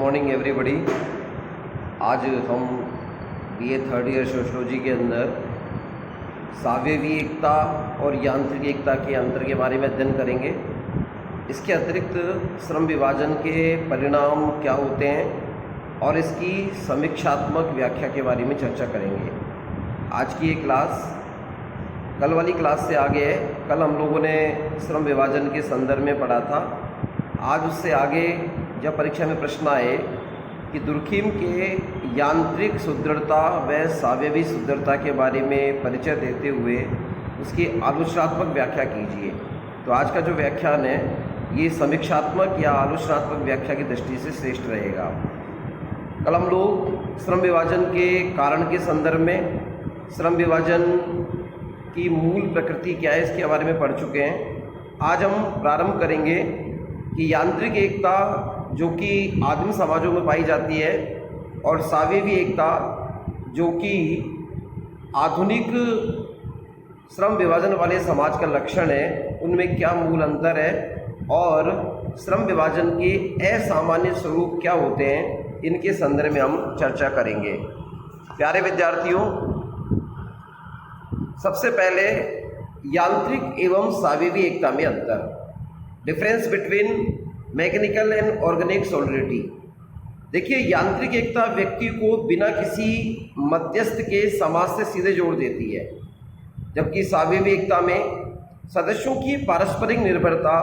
Morning everybody. आज हम BA third year sociology के अंदर सावयवी एकता और यांत्रिक एकता के अंतर के बारे में अध्ययन करेंगे। इसके अतिरिक्त श्रम विभाजन के परिणाम क्या होते हैं और इसकी समीक्षात्मक व्याख्या के बारे में चर्चा करेंगे। आज की ये क्लास कल वाली क्लास से आगे है। कल हम लोगों ने श्रम विभाजन के संदर्भ में पढ़ा था। आज उससे आगे जब परीक्षा में प्रश्न आए कि दुर्खिम के यांत्रिक सुदृढ़ता व सावयवी सुदृढ़ता के बारे में परिचय देते हुए उसकी आलोचनात्मक व्याख्या कीजिए, तो आज का जो व्याख्यान है ये समीक्षात्मक या आलोचनात्मक व्याख्या की दृष्टि से श्रेष्ठ रहेगा। कल हम लोग श्रम विभाजन के कारण के संदर्भ में श्रम विभाजन की मूल प्रकृति क्या है इसके बारे में पढ़ चुके हैं। आज हम प्रारंभ करेंगे कि यांत्रिक एकता जो कि आदिम समाजों में पाई जाती है और सावयवी एकता जो कि आधुनिक श्रम विभाजन वाले समाज का लक्षण है, उनमें क्या मूल अंतर है और श्रम विभाजन के असामान्य स्वरूप क्या होते हैं, इनके संदर्भ में हम चर्चा करेंगे। प्यारे विद्यार्थियों, सबसे पहले यांत्रिक एवं सावयवी एकता में अंतर, difference between mechanical and organic solidarity. देखिए, यांत्रिक एकता व्यक्ति को बिना किसी मध्यस्थ के समाज से सीधे जोड़ देती है, जबकि सावयवी एकता में सदस्यों की पारस्परिक निर्भरता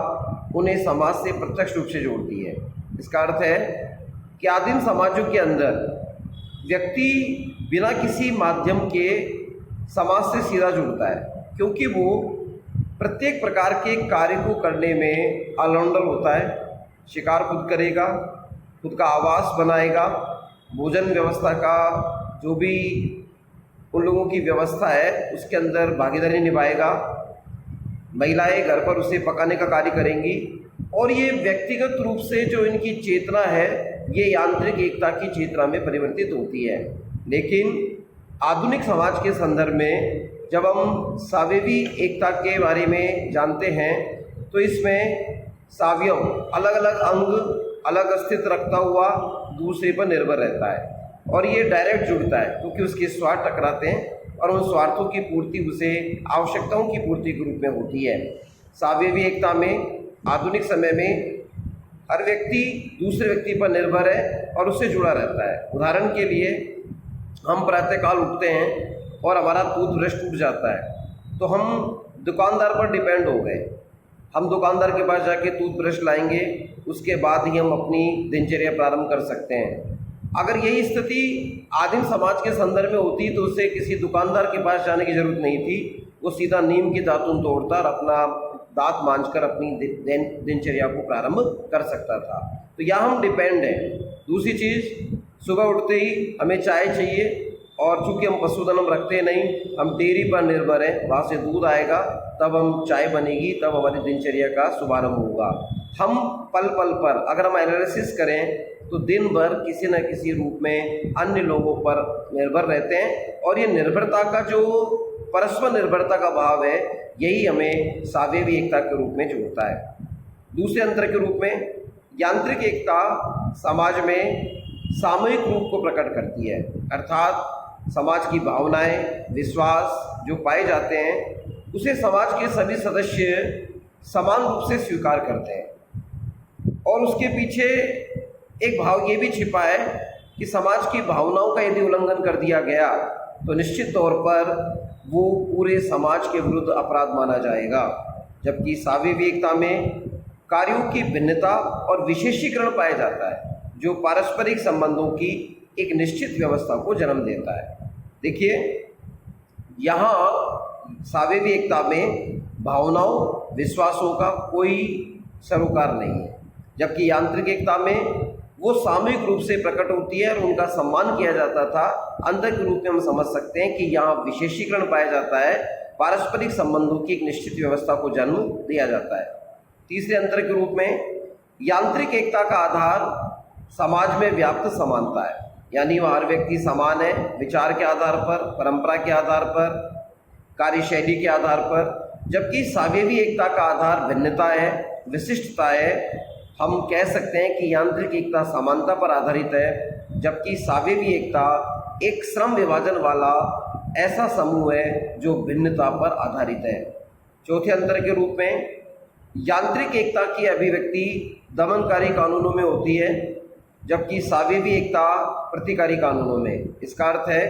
उन्हें समाज से प्रत्यक्ष रूप से जोड़ती है। इसका अर्थ है कि आदिम समाजों के अंदर व्यक्ति बिना किसी माध्यम के समाज से सीधा जुड़ता है, क्योंकि वो प्रत्येक प्रकार के कार्य को करने में ऑलराउंडर होता है। शिकार खुद करेगा, खुद का आवास बनाएगा, भोजन व्यवस्था का जो भी उन लोगों की व्यवस्था है उसके अंदर भागीदारी निभाएगा। महिलाएं घर पर उसे पकाने का कार्य करेंगी और ये व्यक्तिगत रूप से जो इनकी चेतना है ये यांत्रिक एकता की चेतना में परिवर्तित होती है। लेकिन आधुनिक समाज के संदर्भ में जब हम सावयवी एकता के बारे में जानते हैं तो इसमें सावयव अलग अलग अंग अलग अस्तित्व रखता हुआ दूसरे पर निर्भर रहता है और ये डायरेक्ट जुड़ता है, क्योंकि उसके स्वार्थ टकराते हैं और उन स्वार्थों की पूर्ति उसे आवश्यकताओं की पूर्ति के रूप में होती है। सावयवी एकता में आधुनिक समय में हर व्यक्ति दूसरे व्यक्ति पर निर्भर है और उससे जुड़ा रहता है। उदाहरण के लिए, हम प्रातःकाल उठते हैं और हमारा टूथब्रश टूट जाता है तो हम दुकानदार पर डिपेंड हो गए। हम दुकानदार के पास जाके टूथब्रश लाएंगे, उसके बाद ही हम अपनी दिनचर्या प्रारंभ कर सकते हैं। अगर यही स्थिति आदिम समाज के संदर्भ में होती तो उसे किसी दुकानदार के पास जाने की जरूरत नहीं थी, वो सीधा नीम की दातुन तोड़ता और अपना दांत मांझकर अपनी दिनचर्या को प्रारंभ कर सकता था। तो यहाँ हम डिपेंड हैं। दूसरी चीज़, सुबह उठते ही हमें चाय चाहिए और चूँकि हम पशुधन हम रखते नहीं, हम डेयरी पर निर्भर हैं, वहाँ से दूध आएगा तब हम चाय बनेगी, तब हमारी दिनचर्या का शुभारंभ होगा। हम पल पल पर अगर हम एनालिसिस करें तो दिन भर किसी न किसी रूप में अन्य लोगों पर निर्भर रहते हैं और ये निर्भरता का जो परस्पर निर्भरता का भाव है यही हमें सावयवी एकता के रूप में जोड़ता है। दूसरे अंतर के रूप में यांत्रिक एकता समाज में सामूहिक रूप को प्रकट करती है, अर्थात समाज की भावनाएं, विश्वास जो पाए जाते हैं उसे समाज के सभी सदस्य समान रूप से स्वीकार करते हैं और उसके पीछे एक भाव ये भी छिपा है कि समाज की भावनाओं का यदि उल्लंघन कर दिया गया तो निश्चित तौर पर वो पूरे समाज के विरुद्ध अपराध माना जाएगा। जबकि सावयवी एकता में कार्यों की भिन्नता और विशेषीकरण पाया जाता है जो पारस्परिक संबंधों की एक निश्चित व्यवस्था को जन्म देता है। देखिए, यहाँ सावयवी एकता में भावनाओं, विश्वासों का कोई सरोकार नहीं है, जबकि यांत्रिक एकता में वो सामूहिक रूप से प्रकट होती है और उनका सम्मान किया जाता था। अंतर के रूप में हम समझ सकते हैं कि यहाँ विशेषीकरण पाया जाता है, पारस्परिक संबंधों की एक निश्चित व्यवस्था को जन्म दिया जाता है। तीसरे अंतर के रूप में यांत्रिक एकता का आधार समाज में व्याप्त समानता है, यानी वह हर व्यक्ति समान है विचार के आधार पर, परंपरा के आधार पर, कार्यशैली के आधार पर, जबकि सावयवी एकता का आधार भिन्नता है, विशिष्टता है। हम कह सकते हैं कि यांत्रिक एकता समानता पर आधारित है, जबकि सावेवी एकता एक श्रम विभाजन वाला ऐसा समूह है जो भिन्नता पर आधारित है। चौथे अंतर के रूप में यांत्रिक एकता की अभिव्यक्ति दमनकारी कानूनों में होती है, जबकि सावेवी एकता प्रतिकारी कानूनों में। इसका अर्थ है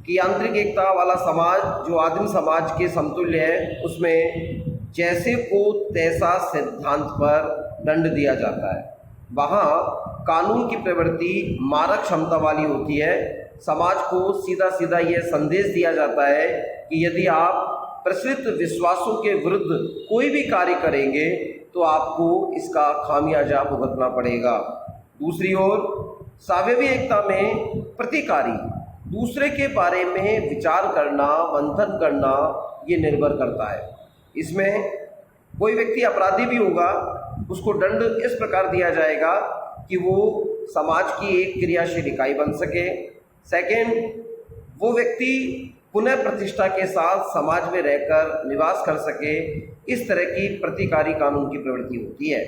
कि यांत्रिक एकता वाला समाज जो आदिम समाज के समतुल्य है, उसमें जैसे को तैसा सिद्धांत पर दंड दिया जाता है। वहाँ कानून की प्रवृत्ति मारक क्षमता वाली होती है। समाज को सीधा सीधा यह संदेश दिया जाता है कि यदि आप प्रचलित विश्वासों के विरुद्ध कोई भी कार्य करेंगे तो आपको इसका खामियाजा भुगतना पड़ेगा। दूसरी ओर सावेवी एकता में प्रतिकारी दूसरे के बारे में विचार करना, मंथन करना, ये निर्भर करता है। इसमें कोई व्यक्ति अपराधी भी होगा, उसको दंड इस प्रकार दिया जाएगा कि वो समाज की एक क्रियाशील इकाई बन सके। सेकेंड, वो व्यक्ति पुनः प्रतिष्ठा के साथ समाज में रहकर निवास कर सके। इस तरह की प्रतिकारी कानून की प्रवृत्ति होती है।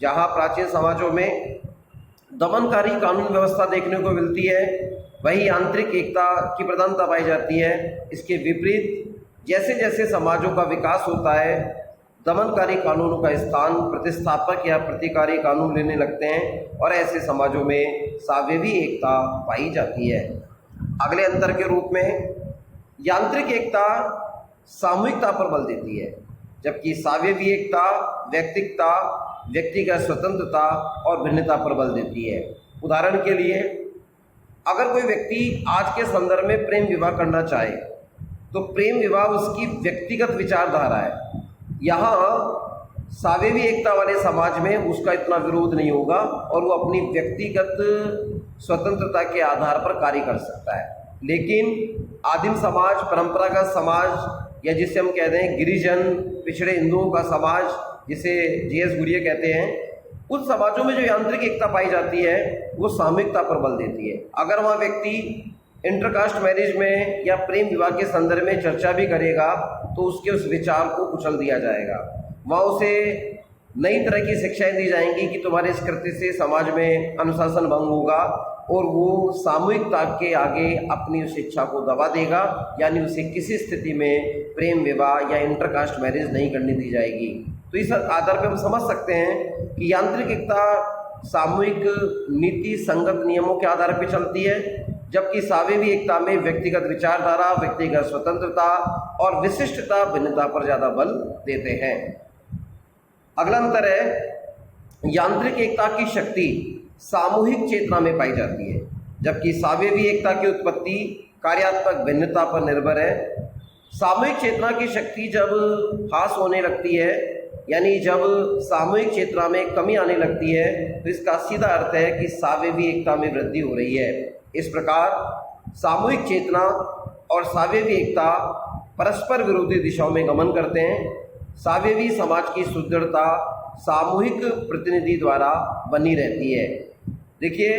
जहाँ प्राचीन समाजों में दमनकारी कानून व्यवस्था देखने को मिलती है, वही आंतरिक एकता की प्रधानता पाई जाती है। इसके विपरीत जैसे जैसे समाजों का विकास होता है, दमनकारी कानूनों का स्थान प्रतिस्थापक या प्रतिकारी कानून लेने लगते हैं और ऐसे समाजों में सावेवी एकता पाई जाती है। अगले अंतर के रूप में यांत्रिक एकता सामूहिकता पर बल देती है, जबकि सावेवी एकता व्यक्तिगतता, व्यक्तिगत स्वतंत्रता और भिन्नता पर बल देती है। उदाहरण के लिए, अगर कोई व्यक्ति आज के संदर्भ में प्रेम विवाह करना चाहे तो प्रेम विवाह उसकी व्यक्तिगत विचारधारा है। यहाँ सावेवी एकता वाले समाज में उसका इतना विरोध नहीं होगा और वो अपनी व्यक्तिगत स्वतंत्रता के आधार पर कार्य कर सकता है। लेकिन आदिम समाज, परंपरागत समाज, या जिसे हम कहते हैं गिरिजन, पिछड़े हिंदुओं का समाज, जिसे J.S. गुरिये कहते हैं, उन समाजों में जो यांत्रिक एकता पाई जाती है वो सामूहिकता पर बल देती है। अगर वहाँ व्यक्ति इंटरकास्ट मैरिज में या प्रेम विवाह के संदर्भ में चर्चा भी करेगा तो उसके उस विचार को कुचल दिया जाएगा। वहाँ उसे नई तरह की शिक्षाएं दी जाएंगी कि तुम्हारे इस कृत्य से समाज में अनुशासन भंग होगा, और वो सामूहिकता के आगे अपनी उस इच्छा को दबा देगा, यानी उसे किसी स्थिति में प्रेम विवाह या इंटरकास्ट मैरिज नहीं करने दी जाएगी। तो इस आधार पर हम समझ सकते हैं कि यांत्रिक एकता सामूहिक नीति संगत नियमों के आधार पर चलती है, जबकि सावेवी एकता में व्यक्तिगत विचारधारा, व्यक्तिगत स्वतंत्रता और विशिष्टता, भिन्नता पर ज़्यादा बल देते हैं। अगला अंतर है यांत्रिक एकता की शक्ति सामूहिक चेतना में पाई जाती है, जबकि सावेवी एकता की उत्पत्ति कार्यात्मक भिन्नता पर निर्भर है। सामूहिक चेतना की शक्ति जब ह्रास होने लगती है, यानी जब सामूहिक चेतना में कमी आने लगती है, तो इसका सीधा अर्थ है कि सावेवी एकता में वृद्धि हो रही है। इस प्रकार सामूहिक चेतना और सावेवी एकता परस्पर विरोधी दिशाओं में गमन करते हैं। सावेवी समाज की सुदृढ़ता सामूहिक प्रतिनिधि द्वारा बनी रहती है। देखिए,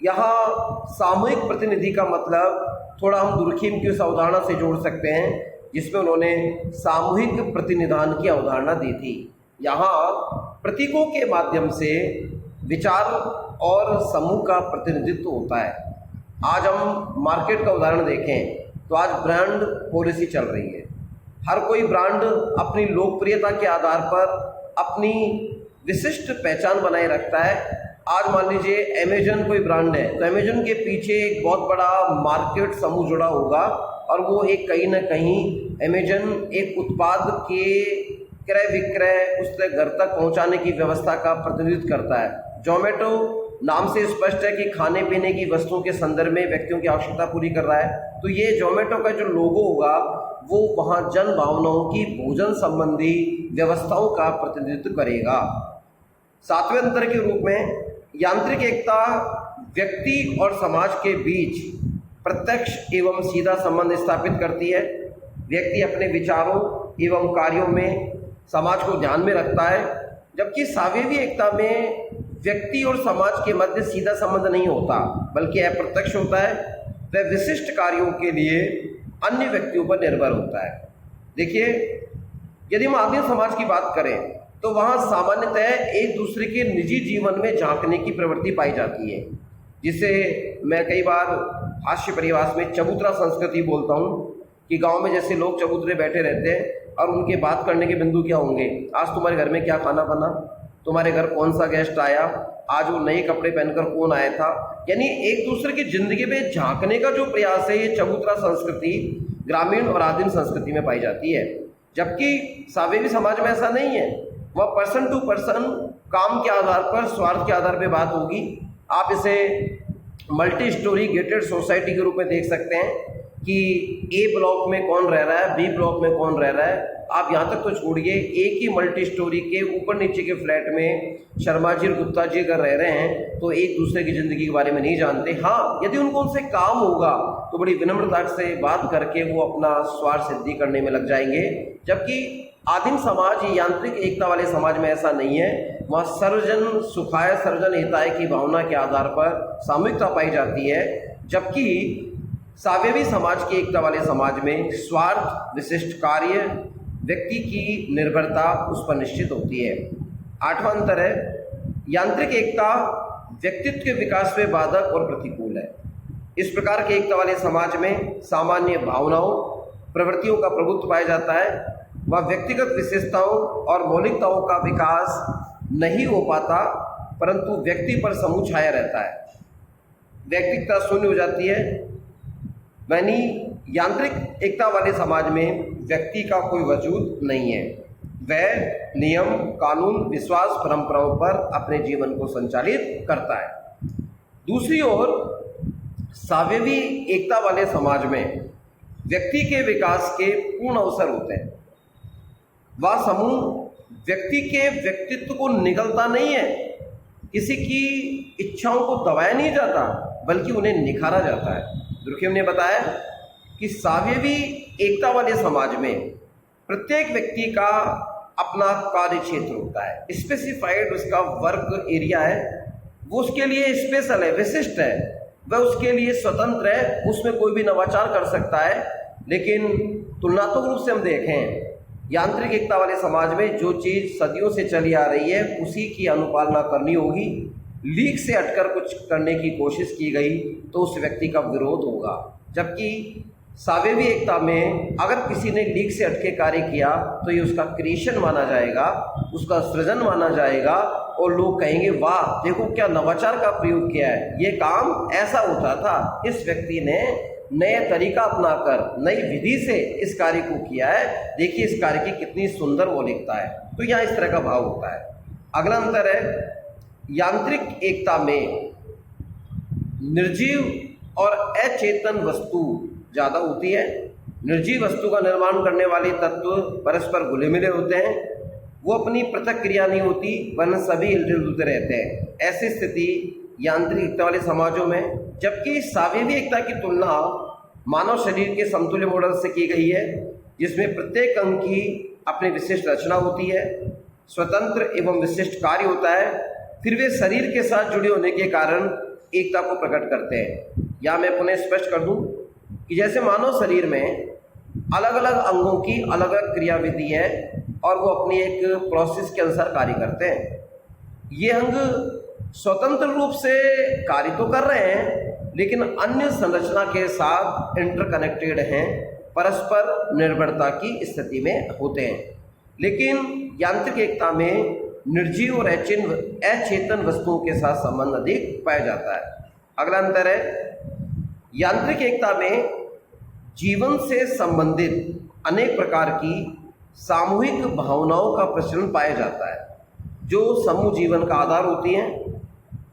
यहाँ सामूहिक प्रतिनिधि का मतलब थोड़ा हम दुर्खीम की उस अवधारणा से जोड़ सकते हैं जिसमें उन्होंने सामूहिक प्रतिनिधान की अवधारणा दी थी। यहाँ प्रतीकों के माध्यम से विचार और समूह का प्रतिनिधित्व होता है। आज हम मार्केट का उदाहरण देखें तो आज ब्रांड पॉलिसी चल रही है। हर कोई ब्रांड अपनी लोकप्रियता के आधार पर अपनी विशिष्ट पहचान बनाए रखता है। आज मान लीजिए अमेजन कोई ब्रांड है, तो अमेजन के पीछे एक बहुत बड़ा मार्केट समूह जुड़ा होगा और वो एक कहीं ना कहीं अमेजन एक उत्पाद के क्रय विक्रय उस तक घर तक पहुंचाने की व्यवस्था का प्रतिनिधित्व करता है। जोमेटो नाम से स्पष्ट है कि खाने पीने की वस्तुओं के संदर्भ में व्यक्तियों की आवश्यकता पूरी कर रहा है। तो ये जोमेटो का जो लोगो होगा वो वहाँ जन भावनाओं की भोजन संबंधी व्यवस्थाओं का प्रतिनिधित्व करेगा। सातवें अंतर के रूप में यांत्रिक एकता व्यक्ति और समाज के बीच प्रत्यक्ष एवं सीधा संबंध स्थापित करती है। व्यक्ति अपने विचारों एवं कार्यों में समाज को ध्यान में रखता है, जबकि सावेवी एकता में व्यक्ति और समाज के मध्य सीधा संबंध नहीं होता बल्कि अप्रत्यक्ष होता है। वह विशिष्ट कार्यों के लिए अन्य व्यक्तियों पर निर्भर होता है। देखिए, यदि हम आदिम समाज की बात करें तो वहाँ सामान्यतः एक दूसरे के निजी जीवन में झांकने की प्रवृत्ति पाई जाती है, जिसे मैं कई बार हास्य परिभाष में चबूतरा संस्कृति बोलता हूँ कि गांव में जैसे लोग चबूतरे बैठे रहते हैं और उनके बात करने के बिंदु क्या होंगे, आज तुम्हारे घर में क्या खाना बना, तुम्हारे घर कौन सा गेस्ट आया, आज वो नए कपड़े पहनकर कौन आया था। यानी एक दूसरे की जिंदगी में झांकने का जो प्रयास है, ये चबूतरा संस्कृति ग्रामीण और आदिम संस्कृति में पाई जाती है। जबकि सावेवी समाज में ऐसा नहीं है, वह पर्सन टू पर्सन काम के आधार पर, स्वार्थ के आधार पर बात होगी। आप इसे मल्टी स्टोरी गेटेड सोसाइटी के रूप में देख सकते हैं कि ए ब्लॉक में कौन रह रहा है, बी ब्लॉक में कौन रह रहा है। आप यहाँ तक तो छोड़िए, एक ही मल्टी स्टोरी के ऊपर नीचे के फ्लैट में शर्मा जी और गुप्ता जी अगर रह रहे हैं तो एक दूसरे की ज़िंदगी के बारे में नहीं जानते। हाँ, यदि उनको उनसे काम होगा तो बड़ी विनम्रता से बात करके वो अपना स्वार्थ सिद्धि करने में लग जाएंगे। जबकि आदिम समाज, यांत्रिक एकता वाले समाज में ऐसा नहीं है। वहाँ सर्वजन सुखाय सर्वजन हिताय की भावना के आधार पर सामूहिकता पाई जाती है। जबकि सावेवी समाज की एकता वाले समाज में स्वार्थ, विशिष्ट कार्य, व्यक्ति की निर्भरता उस पर निश्चित होती है। आठवां अंतर है, यांत्रिक एकता व्यक्तित्व के विकास में बाधक और प्रतिकूल है। इस प्रकार के एकता वाले समाज में सामान्य भावनाओं, प्रवृत्तियों का प्रभुत्व पाया जाता है। वह व्यक्तिगत विशेषताओं और मौलिकताओं का विकास नहीं हो पाता, परंतु व्यक्ति पर समूह छाया रहता है। व्यक्तिगता शून्य हो जाती है। यानी यांत्रिक एकता वाले समाज में व्यक्ति का कोई वजूद नहीं है। वह नियम, कानून, विश्वास, परंपराओं पर अपने जीवन को संचालित करता है। दूसरी ओर सावेवी एकता वाले समाज में व्यक्ति के विकास के पूर्ण अवसर होते हैं। वह समूह व्यक्ति के व्यक्तित्व को निगलता नहीं है, किसी की इच्छाओं को दबाया नहीं जाता, बल्कि उन्हें निखारा जाता है। दुर्खिम ने बताया कि सावेवी एकता वाले समाज में प्रत्येक व्यक्ति का अपना कार्य क्षेत्र होता है, स्पेसिफाइड उसका वर्क एरिया है, वो उसके लिए स्पेशल है, विशिष्ट है, वह उसके लिए स्वतंत्र है, उसमें कोई भी नवाचार कर सकता है। लेकिन तुलनात्मक रूप से हम देखें, यांत्रिक एकता वाले समाज में जो चीज़ सदियों से चली आ रही है उसी की अनुपालना करनी होगी। लीक से हटकर कुछ करने की कोशिश की गई तो उस व्यक्ति का विरोध होगा। जबकि सावेवी एकता में अगर किसी ने लीक से हटके कार्य किया तो ये उसका क्रिएशन माना जाएगा, उसका सृजन माना जाएगा और लोग कहेंगे वाह देखो क्या नवाचार का प्रयोग किया है, ये काम ऐसा होता था, इस व्यक्ति ने नए तरीका अपनाकर नई विधि से इस कार्य को किया है, देखिए इस कार्य की कितनी सुंदर मौलिकता है। तो यहाँ इस तरह का भाव होता है। अगला अंतर है, यांत्रिक एकता में निर्जीव और अचेतन वस्तु ज़्यादा होती है। निर्जीव वस्तु का निर्माण करने वाले तत्व परस्पर घुले मिले होते हैं, वो अपनी पृथक क्रिया नहीं होती, वरना सभी हिलते जुलते रहते हैं। ऐसी स्थिति यांत्रिक एकता वाले समाजों में। जबकि सावेवी एकता की तुलना मानव शरीर के समतुल्य मॉडल से की गई है, जिसमें प्रत्येक अंग की अपनी विशिष्ट रचना होती है, स्वतंत्र एवं विशिष्ट कार्य होता है, फिर वे शरीर के साथ जुड़े होने के कारण एकता को प्रकट करते हैं। या मैं पुनः स्पष्ट कर दूं कि जैसे मानव शरीर में अलग अलग अंगों की अलग अलग क्रियाविधि है और वो अपनी एक प्रोसेस के अनुसार कार्य करते हैं। ये अंग स्वतंत्र रूप से कार्य तो कर रहे हैं, लेकिन अन्य संरचना के साथ इंटरकनेक्टेड हैं, परस्पर निर्भरता की स्थिति में होते हैं। लेकिन यांत्रिक एकता में निर्जीव और अचेतन वस्तुओं के साथ संबंध अधिक पाया जाता है। अगला अंतर है, यांत्रिक एकता में जीवन से संबंधित अनेक प्रकार की सामूहिक भावनाओं का प्रचलन पाया जाता है, जो समूह जीवन का आधार होती हैं।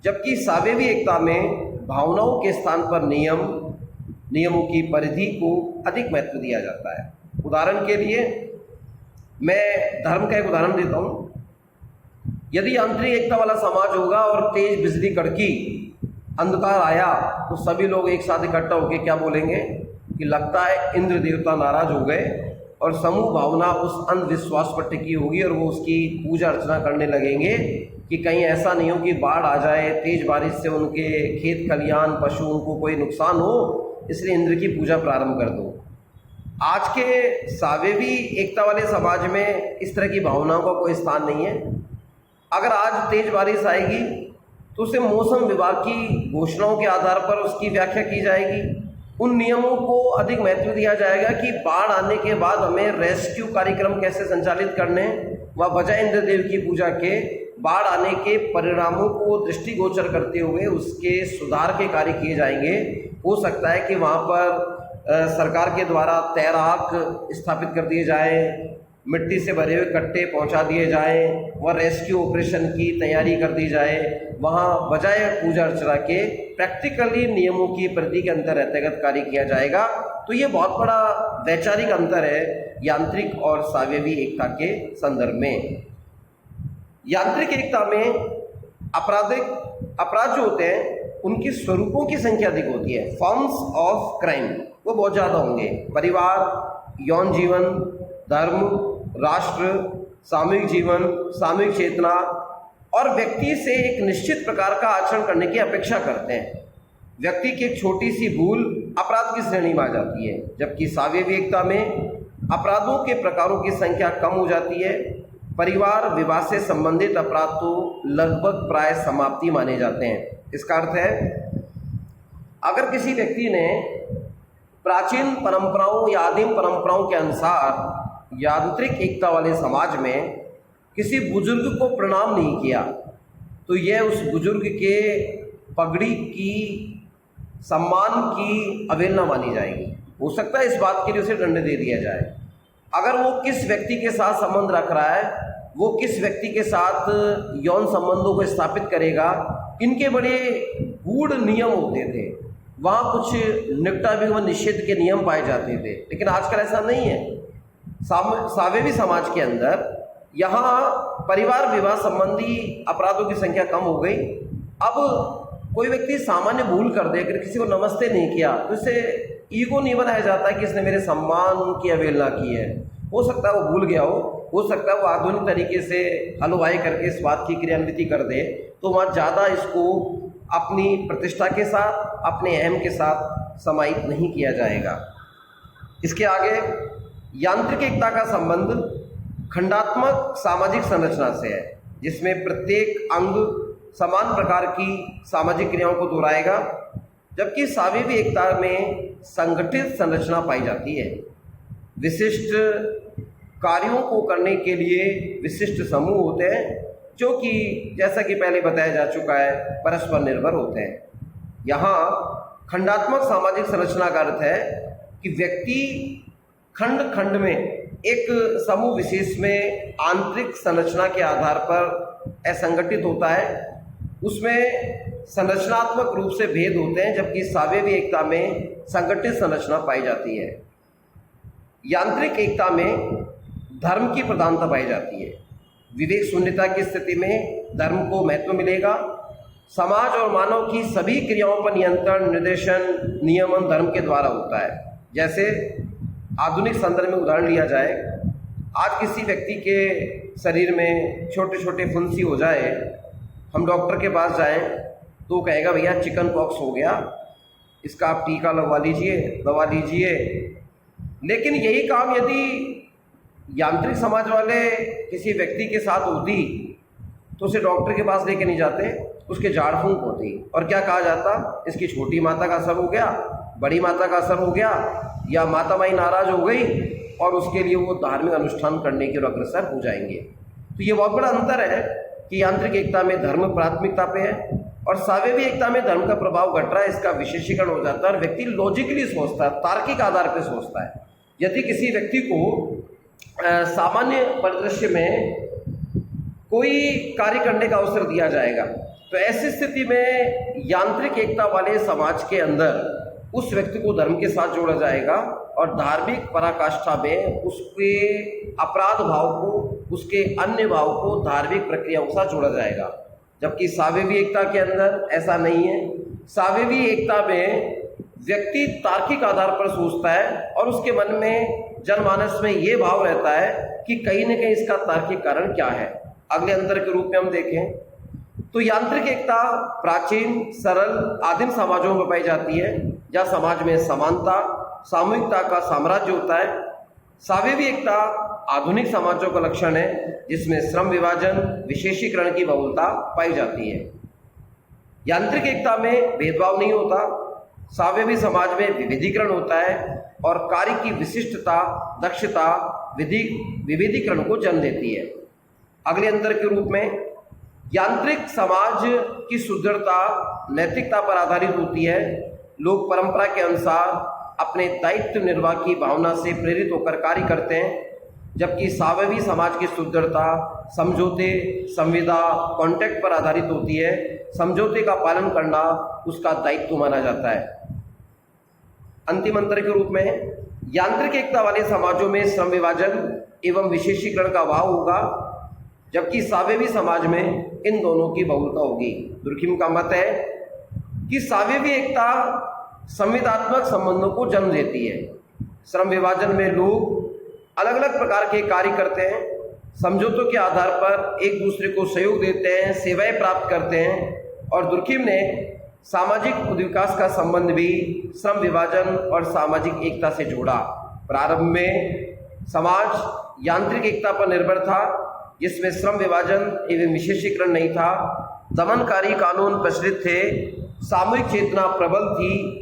जबकि सावेवी एकता में भावनाओं के स्थान पर नियमों की परिधि को अधिक महत्व दिया जाता है। उदाहरण के लिए मैं धर्म का एक उदाहरण देता हूँ। यदि यांत्रिक एकता वाला समाज होगा और तेज बिजली कड़की, अंधकार आया, तो सभी लोग एक साथ इकट्ठा होकर क्या बोलेंगे कि लगता है इंद्र देवता नाराज हो गए, और समूह भावना उस अंधविश्वास पर टिकी होगी और वो उसकी पूजा अर्चना करने लगेंगे कि कहीं ऐसा नहीं हो कि बाढ़ आ जाए, तेज बारिश से उनके खेत खलिहान पशुओं को कोई नुकसान हो, इसलिए इंद्र की पूजा प्रारंभ कर दो। आज के सावेवी एकता वाले समाज में इस तरह की भावनाओं का कोई स्थान नहीं है। अगर आज तेज बारिश आएगी तो उसे मौसम विभाग की घोषणाओं के आधार पर उसकी व्याख्या की जाएगी। उन नियमों को अधिक महत्व दिया जाएगा कि बाढ़ आने के बाद हमें रेस्क्यू कार्यक्रम कैसे संचालित करने व बजाय इंद्रदेव की पूजा के बाढ़ आने के परिणामों को दृष्टिगोचर करते हुए उसके सुधार के कार्य किए जाएंगे। हो सकता है कि वहाँ पर सरकार के द्वारा तैराक स्थापित कर दिए जाए, मिट्टी से भरे हुए कट्टे पहुंचा दिए जाएं व रेस्क्यू ऑपरेशन की तैयारी कर दी जाए। वहां बजाय पूजा अर्चना के प्रैक्टिकली नियमों की परिधि के अंतर रहतेगत कार्य किया जाएगा। तो ये बहुत बड़ा वैचारिक अंतर है यांत्रिक और सावयवी एकता के संदर्भ में। यांत्रिक एकता में अपराध जो होते हैं उनके स्वरूपों की संख्या अधिक होती है। फॉर्म्स ऑफ क्राइम वो बहुत ज़्यादा होंगे। परिवार, यौन जीवन, धर्म, राष्ट्र, सामूहिक जीवन, सामूहिक चेतना और व्यक्ति से एक निश्चित प्रकार का आचरण करने की अपेक्षा करते हैं। व्यक्ति की एक छोटी सी भूल अपराध की श्रेणी में आ जाती है, जबकि सावयवी एकता में अपराधों के प्रकारों की संख्या कम हो जाती है। परिवार विवाह से संबंधित अपराध तो लगभग प्राय समाप्ति माने जाते हैं। इसका अर्थ है अगर किसी व्यक्ति ने प्राचीन परंपराओं या आदिम परंपराओं के अनुसार यांत्रिक एकता वाले समाज में किसी बुजुर्ग को प्रणाम नहीं किया तो यह उस बुजुर्ग के पगड़ी की सम्मान की अवहेलना मानी जाएगी। हो सकता है इस बात के लिए उसे दंड दे दिया जाए। अगर वो किस व्यक्ति के साथ संबंध रख रहा है, वो किस व्यक्ति के साथ यौन संबंधों को स्थापित करेगा, इनके बड़े गूढ़ नियम होते थे। वहाँ कुछ निपटा भी व निषेध के नियम पाए जाते थे, लेकिन आजकल ऐसा नहीं है। सावयवी समाज के अंदर यहाँ परिवार विवाह संबंधी अपराधों की संख्या कम हो गई। अब कोई व्यक्ति सामान्य भूल कर दे, अगर किसी को नमस्ते नहीं किया तो इससे ईगो नहीं बनाया जाता है कि इसने मेरे सम्मान की अवहेलना की है। हो सकता है वो भूल गया हो सकता है वो आधुनिक तरीके से हलवाई करके इस बात की क्रियान्विति कर दे, तो वहाँ ज़्यादा इसको अपनी प्रतिष्ठा के साथ, अपने अहम के साथ समाहित नहीं किया जाएगा। इसके आगे यांत्रिक एकता का संबंध खंडात्मक सामाजिक संरचना से है, जिसमें प्रत्येक अंग समान प्रकार की सामाजिक क्रियाओं को दोहराएगा, जबकि सावयवी एकता में संगठित संरचना पाई जाती है। विशिष्ट कार्यों को करने के लिए विशिष्ट समूह होते हैं, जो कि जैसा कि पहले बताया जा चुका है परस्पर निर्भर होते हैं। यहाँ खंडात्मक सामाजिक संरचना का अर्थ है कि व्यक्ति खंड खंड में एक समूह विशेष में आंतरिक संरचना के आधार पर असंगठित होता है। उसमें संरचनात्मक रूप से भेद होते हैं, जबकि सावयवी एकता में संगठित संरचना पाई जाती है। यांत्रिक एकता में धर्म की प्रधानता पाई जाती है। विवेक शून्यता की स्थिति में धर्म को महत्व मिलेगा। समाज और मानव की सभी क्रियाओं पर नियंत्रण, निर्देशन, नियमन धर्म के द्वारा होता है। जैसे आधुनिक संदर्भ में उदाहरण लिया जाए, आज किसी व्यक्ति के शरीर में छोटे छोटे फुंसी हो जाए, हम डॉक्टर के पास जाएं तो कहेगा भैया चिकन पॉक्स हो गया, इसका आप टीका लगवा लीजिए, दवा लीजिए। लेकिन यही काम यदि यांत्रिक समाज वाले किसी व्यक्ति के साथ होती तो उसे डॉक्टर के पास लेके नहीं जाते, उसके झाड़ फूंक होती और क्या कहा जाता, इसकी छोटी माता का असर हो गया, बड़ी माता का असर हो गया, या माता माई नाराज हो गई और उसके लिए वो धार्मिक अनुष्ठान करने की ओर अग्रसर हो जाएंगे। तो ये बहुत बड़ा अंतर है कि यांत्रिक एकता में धर्म प्राथमिकता पे है और सावयवी एकता में धर्म का प्रभाव घट रहा है, इसका विशेषीकरण हो जाता है और व्यक्ति लॉजिकली सोचता है, तार्किक आधार पर सोचता है। यदि किसी व्यक्ति को सामान्य परिदृश्य में कोई कार्य करने का अवसर दिया जाएगा तो ऐसी स्थिति में यांत्रिक एकता वाले समाज के अंदर उस व्यक्ति को धर्म के साथ जोड़ा जाएगा और धार्मिक पराकाष्ठा में उसके अपराध भाव को, उसके अन्य भाव को धार्मिक प्रक्रियाओं के साथ जोड़ा जाएगा। जबकि सावयवी एकता के अंदर ऐसा नहीं है। सावयवी एकता में व्यक्ति तार्किक आधार पर सोचता है और उसके मन में, जनमानस में ये भाव रहता है कि कहीं न कहीं इसका तार्किक कारण क्या है। अगले अंतर के रूप में हम देखें तो यांत्रिक एकता प्राचीन, सरल, आदिम समाजों में पाई जाती है, जहाँ समाज में समानता, सामूहिकता का साम्राज्य होता है। सावयवी एकता आधुनिक समाजों का लक्षण है जिसमें श्रम विभाजन, विशेषीकरण की बहुलता पाई जाती है। यांत्रिक एकता में भेदभाव नहीं होता, सावयवी समाज में विविधीकरण होता है और कार्य की विशिष्टता, दक्षता विविधीकरण को जन्म देती है। अगले अंतर के रूप में यांत्रिक समाज की सुदृढ़ता नैतिकता पर आधारित होती है। लोग परंपरा के अनुसार अपने दायित्व निर्वाह की भावना से प्रेरित होकर कार्य करते हैं, जबकि सावयवी समाज की सुदृढ़ता समझौते, संविदा, कॉन्ट्रैक्ट पर आधारित होती है। समझौते का पालन करना उसका दायित्व माना जाता है। अंतिम अंतर के रूप में यांत्रिक एकता वाले समाजों में श्रम विभाजन एवं विशेषीकरण का अभाव होगा, जबकि सावयवी समाज में इन दोनों की बहुलता होगी। दुर्खिम का मत है कि सावयवी एकता संविदात्मक संबंधों को जन्म देती है। श्रम विभाजन में लोग अलग अलग प्रकार के कार्य करते हैं, समझौतों के आधार पर एक दूसरे को सहयोग देते हैं, सेवाएं प्राप्त करते हैं। और दुर्खिम ने सामाजिक उद्विकास का संबंध भी श्रम विभाजन और सामाजिक एकता से जोड़ा। प्रारंभ में समाज यांत्रिक एकता पर निर्भर था, जिसमें श्रम विभाजन एवं विशेषीकरण नहीं था। दमनकारी कानून प्रचलित थे, सामूहिक चेतना प्रबल थी,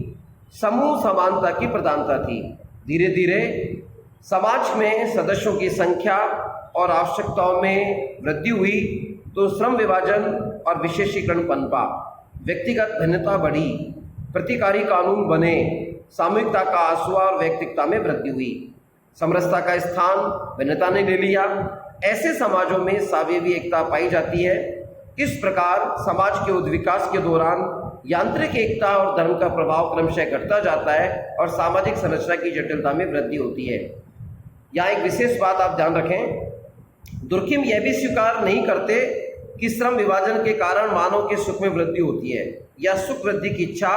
समूह समानता की प्रधानता थी। धीरे धीरे समाज में सदस्यों की संख्या और आवश्यकताओं में वृद्धि हुई तो श्रम विभाजन और विशेषीकरण पनपा, व्यक्तिगत भिन्नता बढ़ी, प्रतिकारी कानून बने, सामूहिकता का आस्वा और व्यक्तिकता में वृद्धि हुई। समरसता का स्थान भिन्नता ने ले लिया। ऐसे समाजों में सावयवी एकता पाई जाती है। इस प्रकार समाज के उद्विकास के दौरान यांत्रिक एकता और धर्म का प्रभाव क्रमशः घटता जाता है और सामाजिक संरचना की जटिलता में वृद्धि होती है। यहाँ एक विशेष बात आप ध्यान रखें, दुर्खिम यह भी स्वीकार नहीं करते कि श्रम विभाजन के कारण मानव के सुख में वृद्धि होती है या सुख वृद्धि की इच्छा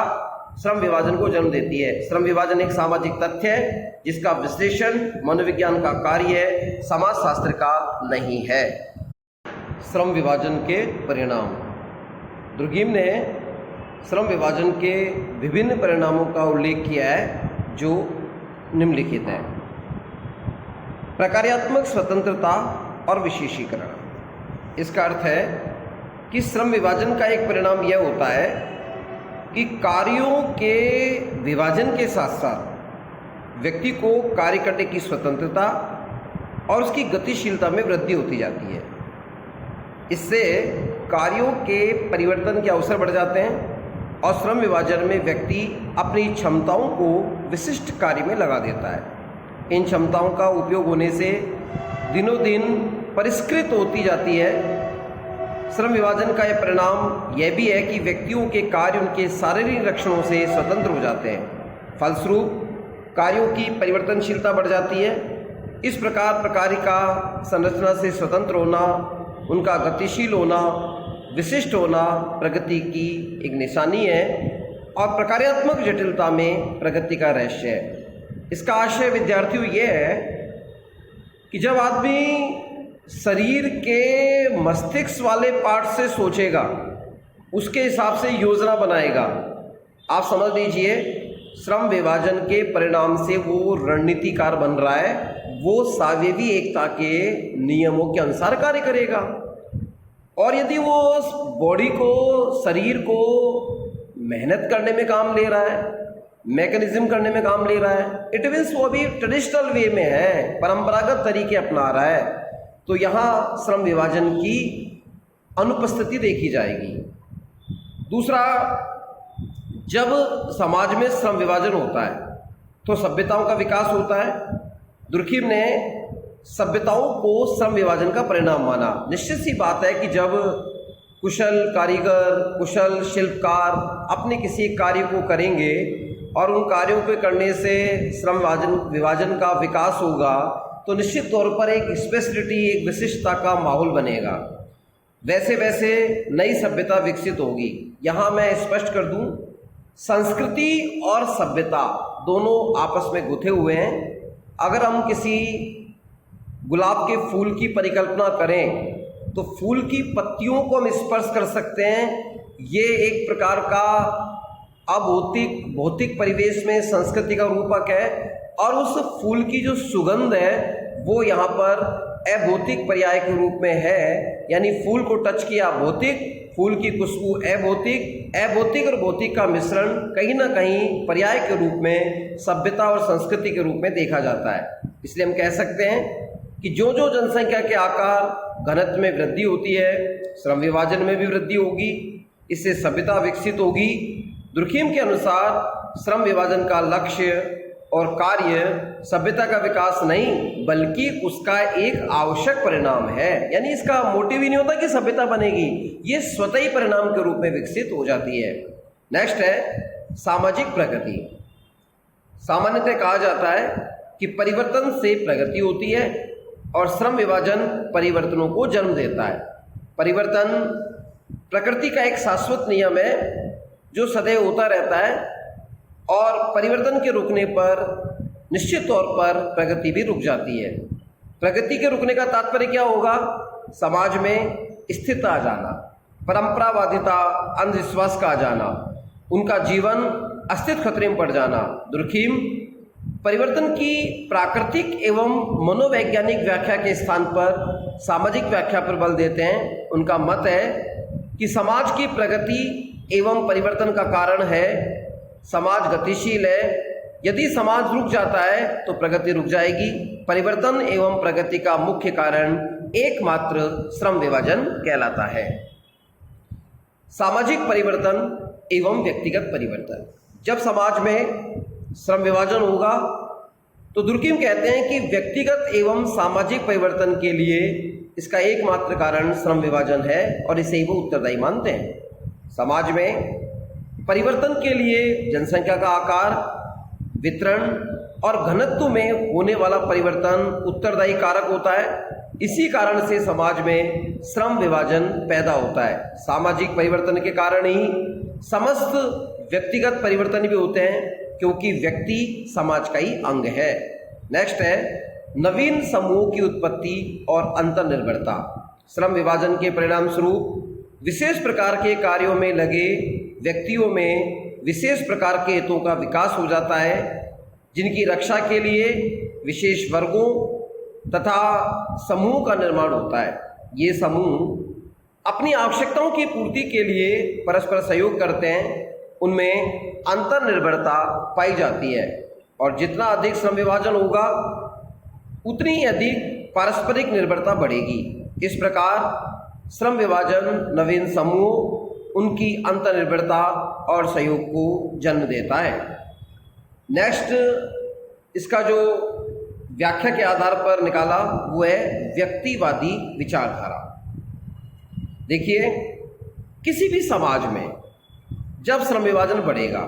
श्रम विभाजन को जन्म देती है। श्रम विभाजन एक सामाजिक तथ्य है जिसका विश्लेषण मनोविज्ञान का कार्य है, समाजशास्त्र का नहीं है। श्रम विभाजन के परिणाम। दुर्खिम ने श्रम विभाजन के विभिन्न परिणामों का उल्लेख किया है जो निम्नलिखित है। प्रकार्यात्मक स्वतंत्रता और विशेषीकरण। इसका अर्थ है कि श्रम विभाजन का एक परिणाम यह होता है कि कार्यों के विभाजन के साथ साथ व्यक्ति को कार्य करने की स्वतंत्रता और उसकी गतिशीलता में वृद्धि होती जाती है। इससे कार्यों के परिवर्तन के अवसर बढ़ जाते हैं और श्रम विभाजन में व्यक्ति अपनी क्षमताओं को विशिष्ट कार्य में लगा देता है। इन क्षमताओं का उपयोग होने से दिनों दिन परिष्कृत होती जाती है। श्रम विभाजन का यह परिणाम यह भी है कि व्यक्तियों के कार्य उनके शारीरिक लक्षणों से स्वतंत्र हो जाते हैं। फलस्वरूप कार्यों की परिवर्तनशीलता बढ़ जाती है। इस प्रकार प्रकारिका संरचना से स्वतंत्र होना, उनका गतिशील होना, विशिष्ट होना प्रगति की एक निशानी है और प्रकार्यात्मक जटिलता में प्रगति का रहस्य है। इसका आशय विद्यार्थियों ये है कि जब आदमी शरीर के मस्तिष्क वाले पार्ट से सोचेगा, उसके हिसाब से योजना बनाएगा। आप समझ लीजिए श्रम विभाजन के परिणाम से वो रणनीतिकार बन रहा है, वो सावयवी एकता के नियमों के अनुसार कार्य करेगा। और यदि वो बॉडी को, शरीर को मेहनत करने में काम ले रहा है, मैकेनिज्म करने में काम ले रहा है, इट मीन्स वो अभी ट्रेडिशनल वे में है, परंपरागत तरीके अपना रहा है, तो यहाँ श्रम विभाजन की अनुपस्थिति देखी जाएगी। दूसरा, जब समाज में श्रम विभाजन होता है तो सभ्यताओं का विकास होता है। दुर्खिम ने सभ्यताओं को श्रम विभाजन का परिणाम माना। निश्चित सी बात है कि जब कुशल कारीगर, कुशल शिल्पकार अपने किसी कार्य को करेंगे और उन कार्यों को करने से श्रम विभाजन का विकास होगा तो निश्चित तौर पर एक स्पेशलिटी, एक विशिष्टता का माहौल बनेगा। वैसे वैसे नई सभ्यता विकसित होगी। यहाँ मैं स्पष्ट कर दूँ, संस्कृति और सभ्यता दोनों आपस में गुथे हुए हैं। अगर हम किसी गुलाब के फूल की परिकल्पना करें तो फूल की पत्तियों को हम स्पर्श कर सकते हैं। ये एक प्रकार का अभौतिक भौतिक परिवेश में संस्कृति का रूपक है, और उस फूल की जो सुगंध है वो यहाँ पर अभौतिक पर्याय के रूप में है, यानी फूल को टच किया भौतिक, फूल की खुशबू अभौतिक, अभौतिक और भौतिक का मिश्रण कहीं ना कहीं पर्याय के रूप में सभ्यता और संस्कृति के रूप में देखा जाता है। इसलिए हम कह सकते हैं कि जो जो जनसंख्या के आकार घनत्व में वृद्धि होती है, श्रम विभाजन में भी वृद्धि होगी, इससे सभ्यता विकसित होगी। दुर्खीम के अनुसार श्रम विभाजन का लक्ष्य और कार्य सभ्यता का विकास नहीं बल्कि उसका एक आवश्यक परिणाम है, यानी इसका मोटिव ही नहीं होता कि सभ्यता बनेगी, ये स्वतः ही परिणाम के रूप में विकसित हो जाती है। नेक्स्ट है सामाजिक प्रगति। सामान्यतः कहा जाता है कि परिवर्तन से प्रगति होती है और श्रम विभाजन परिवर्तनों को जन्म देता है। परिवर्तन प्रकृति का एक शाश्वत नियम है जो सदैव होता रहता है, और परिवर्तन के रुकने पर निश्चित तौर पर प्रगति भी रुक जाती है। प्रगति के रुकने का तात्पर्य क्या होगा? समाज में स्थिरता आ जाना, परंपरावादिता, अंधविश्वास का आ जाना, उनका जीवन अस्तित्व खतरे में पड़ जाना। दुर्खीम परिवर्तन की प्राकृतिक एवं मनोवैज्ञानिक व्याख्या के स्थान पर सामाजिक व्याख्या पर बल देते हैं। उनका मत है कि समाज की प्रगति एवं परिवर्तन का कारण है समाज गतिशील है, यदि समाज रुक जाता है तो प्रगति रुक जाएगी। परिवर्तन एवं प्रगति का मुख्य कारण एकमात्र श्रम विभाजन कहलाता है। सामाजिक परिवर्तन एवं व्यक्तिगत परिवर्तन। जब समाज में श्रम विभाजन होगा तो दुर्खीम कहते हैं कि व्यक्तिगत एवं सामाजिक परिवर्तन के लिए इसका एकमात्र कारण श्रम विभाजन है, और इसे ही वो उत्तरदायी मानते हैं। समाज में परिवर्तन के लिए जनसंख्या का आकार, वितरण और घनत्व में होने वाला परिवर्तन उत्तरदायी कारक होता है। इसी कारण से समाज में श्रम विभाजन पैदा होता है। सामाजिक परिवर्तन के कारण ही समस्त व्यक्तिगत परिवर्तन भी होते हैं, क्योंकि व्यक्ति समाज का ही अंग है। नेक्स्ट है नवीन समूह की उत्पत्ति और अंतर्निर्भरता। श्रम विभाजन के परिणाम स्वरूप विशेष प्रकार के कार्यों में लगे व्यक्तियों में विशेष प्रकार के हितों का विकास हो जाता है, जिनकी रक्षा के लिए विशेष वर्गों तथा समूह का निर्माण होता है। ये समूह अपनी आवश्यकताओं की पूर्ति के लिए परस्पर सहयोग करते हैं, उनमें अंतर्निर्भरता पाई जाती है, और जितना अधिक श्रम विभाजन होगा उतनी ही अधिक पारस्परिक निर्भरता बढ़ेगी। इस प्रकार श्रम विभाजन नवीन समूह, उनकी अंतर्निर्भरता और सहयोग को जन्म देता है। नेक्स्ट इसका जो व्याख्या के आधार पर निकाला वो है व्यक्तिवादी विचारधारा। देखिए, किसी भी समाज में जब श्रम विभाजन बढ़ेगा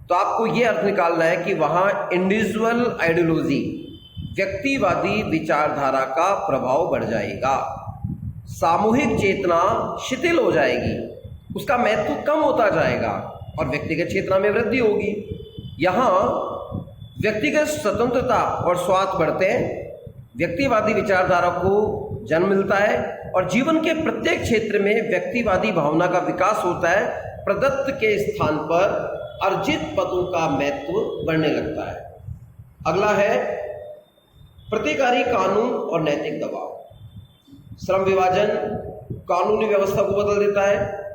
तो आपको ये अर्थ निकालना है कि वहाँ इंडिविजुअल आइडियोलॉजी, व्यक्तिवादी विचारधारा का प्रभाव बढ़ जाएगा, सामूहिक चेतना शिथिल हो जाएगी, उसका महत्व कम होता जाएगा और व्यक्तिगत चेतना में वृद्धि होगी। यहाँ व्यक्तिगत स्वतंत्रता और स्वार्थ बढ़ते हैं, व्यक्तिवादी विचारधारा को जन्म मिलता है और जीवन के प्रत्येक क्षेत्र में व्यक्तिवादी भावना का विकास होता है। प्रदत्त के स्थान पर अर्जित पदों का महत्व बढ़ने लगता है। अगला है प्रतिकारी कानून और नैतिक दबाव। श्रम विभाजन कानूनी व्यवस्था को बदल देता है।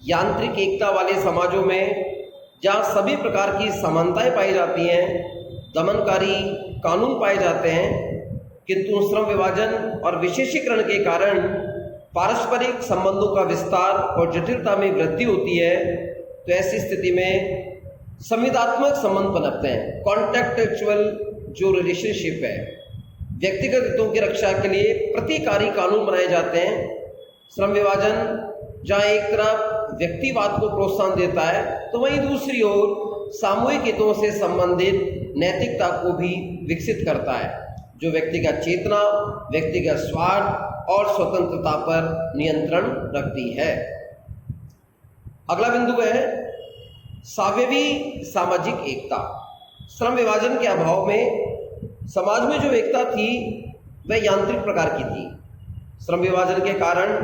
यांत्रिक एकता वाले समाजों में जहाँ सभी प्रकार की समानताएं पाई जाती हैं, दमनकारी कानून पाए जाते हैं, किंतु श्रम विभाजन और विशेषीकरण के कारण पारस्परिक संबंधों का विस्तार और जटिलता में वृद्धि होती है। तो ऐसी स्थिति में संविदात्मक संबंध पनपते हैं। कॉन्टेक्चुअल जो रिलेशनशिप है, व्यक्तिगत हितों की रक्षा के लिए प्रतिकारी कानून बनाए जाते हैं। श्रम विभाजन जहाँ एक तरफ व्यक्तिवाद को प्रोत्साहन देता है तो वहीं दूसरी ओर सामूहिक हितों से संबंधित नैतिकता को भी विकसित करता है, जो व्यक्तिगत चेतना, व्यक्तिगत स्वार्थ और स्वतंत्रता पर नियंत्रण रखती है। अगला बिंदु है सावयवी सामाजिक एकता। श्रम विभाजन के अभाव में समाज में जो एकता थी वह यांत्रिक प्रकार की थी। श्रम विभाजन के कारण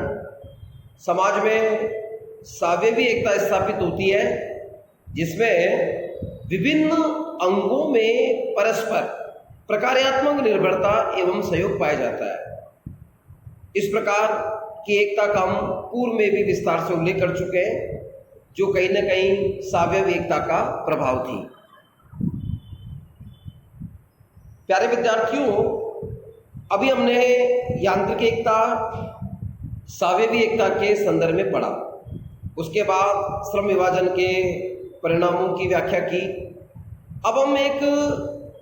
समाज में सावयवी एकता स्थापित होती है, जिसमें विभिन्न अंगों में परस्पर प्रकार्यात्मक निर्भरता एवं सहयोग पाया जाता है। इस प्रकार की एकता का हम पूर्व में भी विस्तार से उल्लेख कर चुके हैं, जो कहीं न कहीं सावयवी एकता का प्रभाव थी। प्यारे विद्यार्थियों, अभी हमने यांत्रिक एकता, सावयवी एकता के संदर्भ में पढ़ा। उसके बाद श्रम विभाजन के परिणामों की व्याख्या की। अब हम एक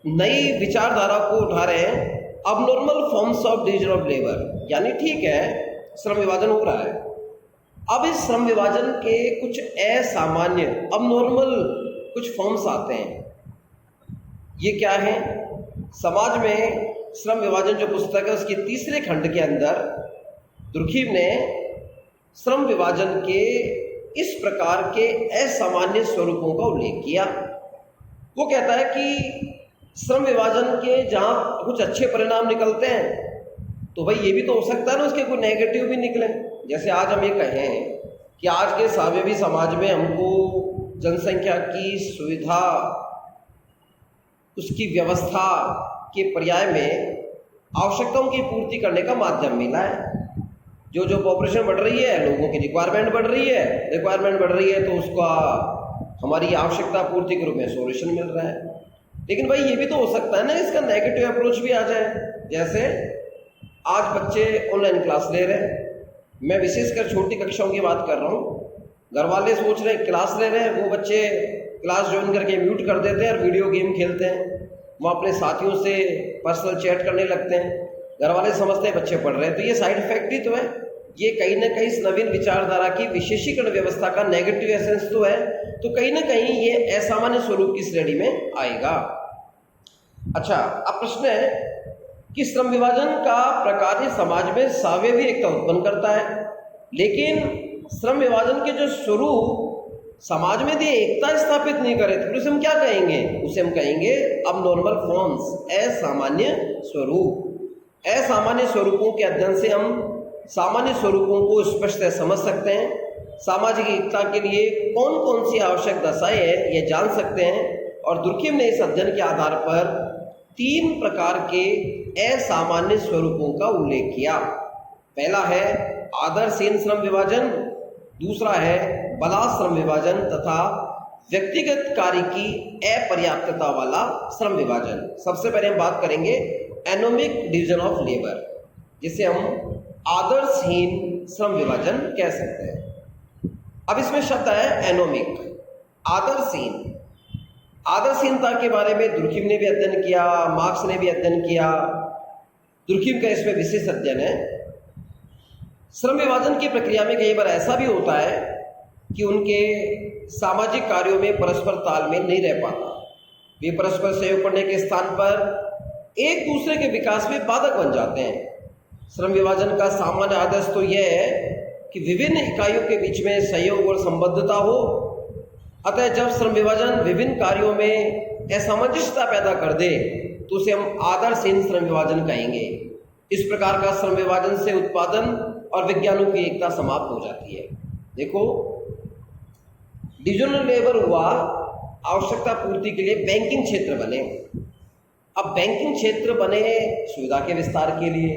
नई विचारधारा को उठा रहे हैं, abnormal forms of division of labour. यानी ठीक है, श्रम विभाजन हो रहा है, अब इस श्रम विभाजन के कुछ असामान्य अबनॉर्मल कुछ फॉर्म्स आते हैं। ये क्या है? समाज में श्रम विभाजन जो पुस्तक है उसके तीसरे खंड के अंदर दुर्खीम ने श्रम विभाजन के इस प्रकार के असामान्य स्वरूपों का उल्लेख किया। वो कहता है कि श्रम विभाजन के जहाँ कुछ अच्छे परिणाम निकलते हैं, तो भाई ये भी तो हो सकता है ना उसके कोई नेगेटिव भी निकले। जैसे आज हम ये कहें कि आज के सावयवी समाज में हमको जनसंख्या की सुविधा, उसकी व्यवस्था के पर्याय में आवश्यकताओं की पूर्ति करने का माध्यम मिला है। जो जो पॉपुलेशन बढ़ रही है, लोगों की रिक्वायरमेंट बढ़ रही है, तो उसका हमारी आवश्यकता पूर्ति के रूप में सॉल्यूशन मिल रहा है। लेकिन भाई ये भी तो हो सकता है ना इसका नेगेटिव अप्रोच भी आ जाए। जैसे आज बच्चे ऑनलाइन क्लास ले रहे हैं, मैं विशेषकर छोटी कक्षाओं की बात कर रहा हूँ। घर वाले सोच रहे हैं क्लास ले रहे हैं, वो बच्चे क्लास ज्वाइन करके म्यूट कर देते हैं और वीडियो गेम खेलते हैं, वो अपने साथियों से पर्सनल चैट करने लगते हैं। घर वाले समझते हैं बच्चे पढ़ रहे हैं, तो ये साइड इफेक्ट ही तो है। ये कहीं ना कहीं इस नवीन विचारधारा की विशेषीकरण व्यवस्था का नेगेटिव एसेंस तो है, तो कहीं ना कहीं ये असामान्य स्वरूप की श्रेणी में आएगा। अच्छा, अब प्रश्न है कि श्रम विभाजन का प्रकार समाज में सावयवी एकता उत्पन्न करता है, लेकिन श्रम विभाजन के जो स्वरूप समाज में यदि एकता स्थापित नहीं करे तो उसे हम क्या कहेंगे? उसे हम कहेंगे अबनॉर्मल फॉर्म्स, असामान्य स्वरूप। असामान्य स्वरूपों के अध्ययन से हम सामान्य स्वरूपों को स्पष्ट समझ सकते हैं। सामाजिक एकता के लिए कौन कौन सी आवश्यक दशाएं हैं ये जान सकते हैं। और दुर्खीम ने इस अध्ययन के आधार पर 3 प्रकार के असामान्य स्वरूपों का उल्लेख किया। पहला है आदर्शहीन श्रम विभाजन, दूसरा है बला श्रम विभाजन तथा व्यक्तिगत कार्य की अपर्याप्तता वाला श्रम विभाजन। सबसे पहले हम बात करेंगे एनोमिक डिवीजन ऑफ लेबर, जिसे हम आदर्शहीन श्रम विभाजन कह सकते हैं। अब इसमें शब्द है एनोमिक, आदर्शहीन। आदर्शहीनता के बारे में दुर्खीम ने भी अध्ययन किया, मार्क्स ने भी अध्ययन किया। दुर्खीम का इसमें विशेष अध्ययन है। श्रम विभाजन की प्रक्रिया में कई बार ऐसा भी होता है कि उनके सामाजिक कार्यों में परस्पर तालमेल नहीं रह पाता। वे परस्पर सहयोग करने के स्थान पर एक दूसरे के विकास में बाधक बन जाते हैं। श्रम विभाजन का सामान्य आदर्श तो यह है कि विभिन्न इकाइयों के बीच में सहयोग और संबद्धता हो। अतः जब श्रम विभाजन विभिन्न कार्यों में असामंजस्यता पैदा कर दे तो उसे हम आदर्शहीन श्रम विभाजन कहेंगे। इस प्रकार का श्रम विभाजन से उत्पादन और विज्ञानों की एकता समाप्त हो जाती है। देखो, डिविजनल लेबर हुआ, आवश्यकता पूर्ति के लिए बैंकिंग क्षेत्र बने। अब बैंकिंग क्षेत्र बने सुविधा के विस्तार के लिए।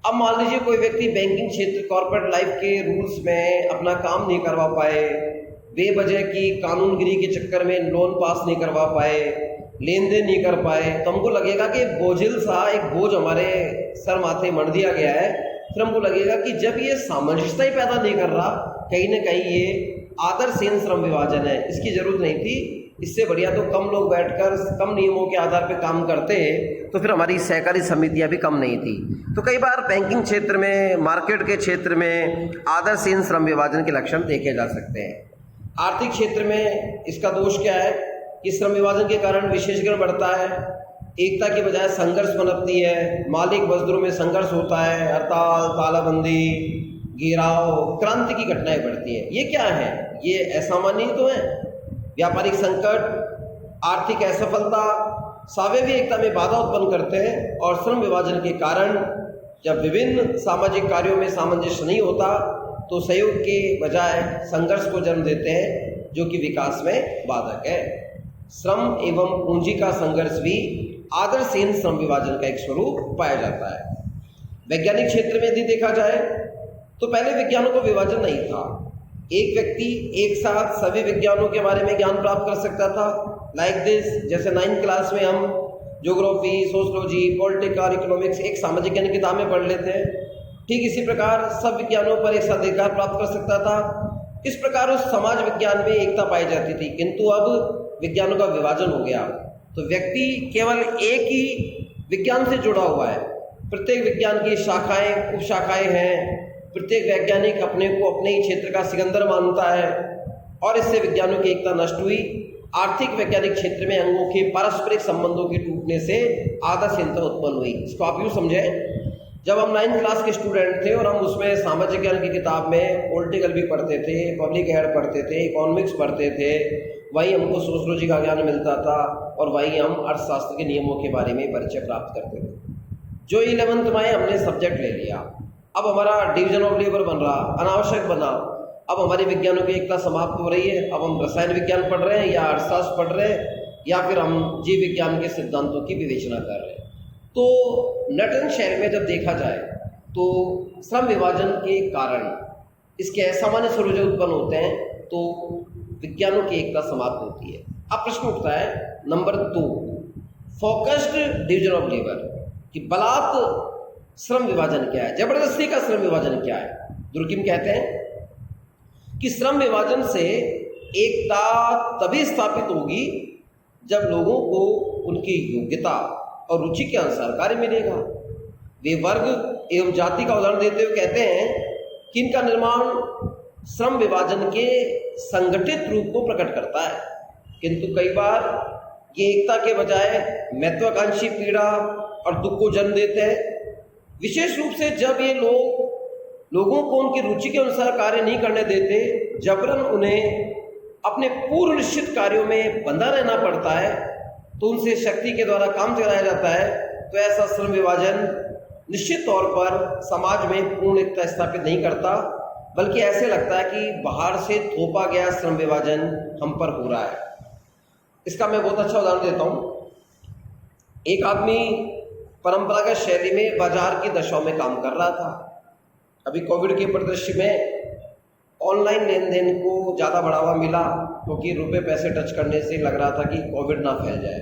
अब मान लीजिए कोई व्यक्ति बैंकिंग क्षेत्र, कॉर्पोरेट लाइफ के रूल्स में अपना काम नहीं करवा पाए, बेवजह की कानूनगिरी के चक्कर में लोन पास नहीं करवा पाए, लेन देन नहीं कर पाए, तो हमको लगेगा कि बोझिल सा एक बोझ हमारे सर माथे मढ़ दिया गया है। फिर हमको लगेगा कि जब ये सामंजस्यता ही पैदा नहीं कर रहा, कहीं ना कहीं ये आदर्शहीन श्रम विभाजन है, इसकी जरूरत नहीं थी। इससे बढ़िया तो कम लोग बैठकर कम नियमों के आधार पर काम करते, तो फिर हमारी सहकारी समितियां भी कम नहीं थी। तो कई बार बैंकिंग क्षेत्र में, मार्केट के क्षेत्र में आदर्शहीन श्रम विभाजन के लक्षण देखे जा सकते हैं। आर्थिक क्षेत्र में इसका दोष क्या है कि श्रम विभाजन के कारण विशेषीकरण बढ़ता है, एकता की बजाय संघर्ष पनपती है, मालिक मजदूरों में संघर्ष होता है, हड़ताल, तालाबंदी, घेराव, क्रांति की घटनाएं बढ़ती हैं। ये क्या है? ये असामान्य तो है। व्यापारिक संकट, आर्थिक असफलता सावयवी एकता में बाधा उत्पन्न करते हैं और श्रम विभाजन के कारण जब विभिन्न सामाजिक कार्यों में सामंजस्य नहीं होता तो सहयोग के बजाय संघर्ष को जन्म देते हैं। जो कि विकास में बाधक है। श्रम एवं पूंजी का संघर्ष भी आदर्शहीन श्रम विभाजन का एक स्वरूप पाया जाता है। वैज्ञानिक क्षेत्र में यदि देखा जाए तो पहले विज्ञानों का विभाजन नहीं था। एक व्यक्ति एक साथ सभी विज्ञानों के बारे में ज्ञान प्राप्त कर सकता था, लाइक दिस। जैसे 9th क्लास में हम ज्योग्राफी, सोशलॉजी, पॉलिटिकल, इकोनॉमिक्स एक सामाजिक ज्ञान की किताबें पढ़ लेते हैं, ठीक इसी प्रकार सब विज्ञानों पर एक साथ अधिकार प्राप्त कर सकता था। इस प्रकार उस समाज विज्ञान में एकता पाई जाती थी। किंतु अब विज्ञानों का विभाजन हो गया तो व्यक्ति केवल एक ही विज्ञान से जुड़ा हुआ है। प्रत्येक विज्ञान की शाखाएं, उपशाखाएं हैं। प्रत्येक वैज्ञानिक अपने को अपने ही क्षेत्र का सिकंदर मानता है और इससे विज्ञानों की एकता नष्ट हुई। आर्थिक वैज्ञानिक क्षेत्र में अंगों के पारस्परिक संबंधों के टूटने से आदर्शहीनता उत्पन्न हुई। इसको आप यूँ समझें, जब हम 9th क्लास के स्टूडेंट थे और हम उसमें सामाजिक ज्ञान की किताब में पॉलिटिकल भी पढ़ते थे, पब्लिक हेल्थ पढ़ते थे, इकोनॉमिक्स पढ़ते थे, वहीं हमको सोशलॉजी का ज्ञान मिलता था और वहीं हम अर्थशास्त्र के नियमों के बारे में परिचय प्राप्त करते थे। जो 11th में हमने सब्जेक्ट ले लिया, अब हमारा डिवीजन ऑफ लेबर बन रहा, अनावश्यक बना। अब हमारी विज्ञानों की एकता समाप्त हो रही है। अब हम रसायन विज्ञान पढ़ रहे हैं या अर्थशास्त्र पढ़ रहे हैं या फिर हम जीव विज्ञान के सिद्धांतों की विवेचना कर रहे हैं। तो नटन शहर में जब देखा जाए तो श्रम विभाजन के कारण इसके असामान्य स्वरूप जो उत्पन्न होते हैं तो विज्ञानों की एकता समाप्त होती है। अब प्रश्न उठता है number 2, focused division of labour कि बलात् श्रम विभाजन क्या है, जबरदस्ती का श्रम विभाजन क्या है। दुर्किम कहते हैं कि श्रम विभाजन से एकता तभी स्थापित होगी जब लोगों को उनकी योग्यता और रुचि के अनुसार कार्य मिलेगा। वे वर्ग एवं जाति का उदाहरण देते हुए कहते हैं कि इनका निर्माण श्रम विभाजन के संगठित रूप को प्रकट करता है, किंतु कई बार ये एकता के बजाय महत्वाकांक्षी पीड़ा और दुख को जन्म देते हैं। विशेष रूप से जब ये लोगों को उनकी रुचि के अनुसार कार्य नहीं करने देते, जबरन उन्हें अपने पूर्व निश्चित कार्यों में बंधा रहना पड़ता है, तो उनसे शक्ति के द्वारा काम चलाया जाता है, तो ऐसा श्रम विभाजन निश्चित तौर पर समाज में पूर्ण एकता स्थापित नहीं करता, बल्कि ऐसे लगता है कि बाहर से थोपा गया श्रम विभाजन हम पर हो रहा है। इसका मैं बहुत अच्छा उदाहरण देता हूँ। एक आदमी परंपरागत शैली में बाजार की दशाओं में काम कर रहा था। अभी कोविड के परिदृश्य में ऑनलाइन लेन देन को ज़्यादा बढ़ावा मिला, क्योंकि रुपए पैसे टच करने से लग रहा था कि कोविड ना फैल जाए।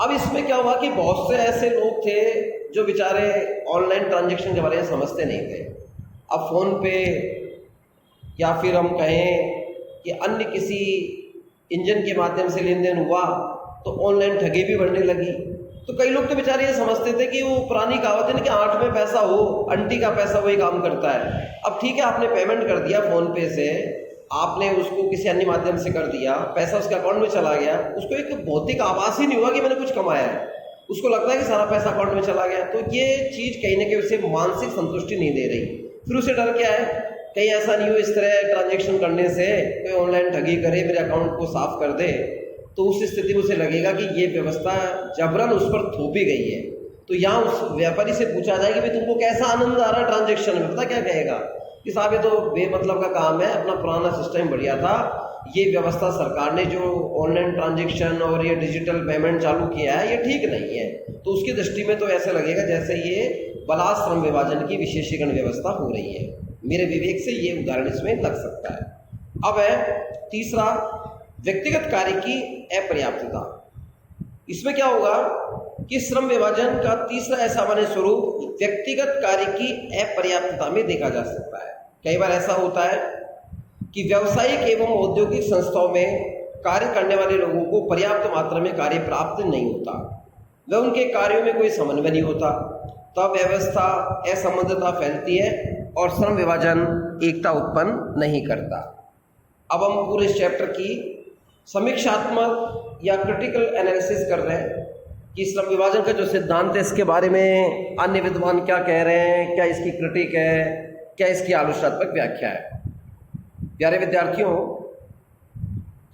अब इसमें क्या हुआ कि बहुत से ऐसे लोग थे जो बेचारे ऑनलाइन ट्रांजैक्शन के बारे में समझते नहीं थे। अब फ़ोन पे या फिर हम कहें कि अन्य किसी इंजन के माध्यम से लेन देन हुआ तो ऑनलाइन ठगी भी बढ़ने लगी। तो कई लोग तो बेचारे ये समझते थे कि वो पुरानी कहावत है ना कि आंट में पैसा हो, अंटी का पैसा वही काम करता है। अब ठीक है, आपने पेमेंट कर दिया फ़ोन पे से, आपने उसको किसी अन्य माध्यम से कर दिया, पैसा उसके अकाउंट में चला गया, उसको एक भौतिक आभास ही नहीं हुआ कि मैंने कुछ कमाया है। उसको लगता है कि सारा पैसा अकाउंट में चला गया। तो ये चीज़ कहीं ना कहीं उसे मानसिक संतुष्टि नहीं दे रही। फिर उसे डर क्या है, कहीं ऐसा नहीं हो इस तरह ट्रांजेक्शन करने से कोई ऑनलाइन ठगी करे, मेरे अकाउंट को साफ कर दे, तो उस स्थिति में उसे लगेगा कि ये व्यवस्था जबरन उस पर थोपी गई है। तो यहाँ उस व्यापारी से पूछा जाए कि भाई तुमको कैसा आनंद आ रहा है ट्रांजेक्शन में, पता क्या कहेगा कि साहब ये तो बेमतलब का काम है, अपना पुराना सिस्टम बढ़िया था, ये व्यवस्था सरकार ने जो ऑनलाइन ट्रांजेक्शन और ये डिजिटल पेमेंट चालू किया है ये ठीक नहीं है। तो उसकी दृष्टि में तो ऐसा लगेगा जैसे ये बलात् श्रम विभाजन की विशेषीकरण व्यवस्था हो रही है। मेरे विवेक से ये उदाहरण इसमें लग सकता है। अब है तीसरा, व्यक्तिगत कार्य की अपर्याप्तता। इसमें क्या होगा कि श्रम विभाजन का तीसरा असामान्य स्वरूप व्यक्तिगत कार्य की अपर्याप्तता में देखा जा सकता है। कई बार ऐसा होता है कि व्यावसायिक एवं औद्योगिक संस्थाओं में कार्य करने वाले लोगों को पर्याप्त मात्रा में कार्य प्राप्त नहीं होता, वह उनके कार्यों में कोई समन्वय नहीं होता, तब व्यवस्था असंबद्धता फैलती है और श्रम विभाजन एकता उत्पन्न नहीं करता। अब हम पूरे इस चैप्टर की समीक्षात्मक या क्रिटिकल एनालिसिस कर रहे हैं कि श्रम विभाजन का जो सिद्धांत है इसके बारे में अन्य विद्वान क्या कह रहे हैं, क्या इसकी क्रिटिक है, क्या इसकी आलोचनात्मक व्याख्या है। प्यारे विद्यार्थियों,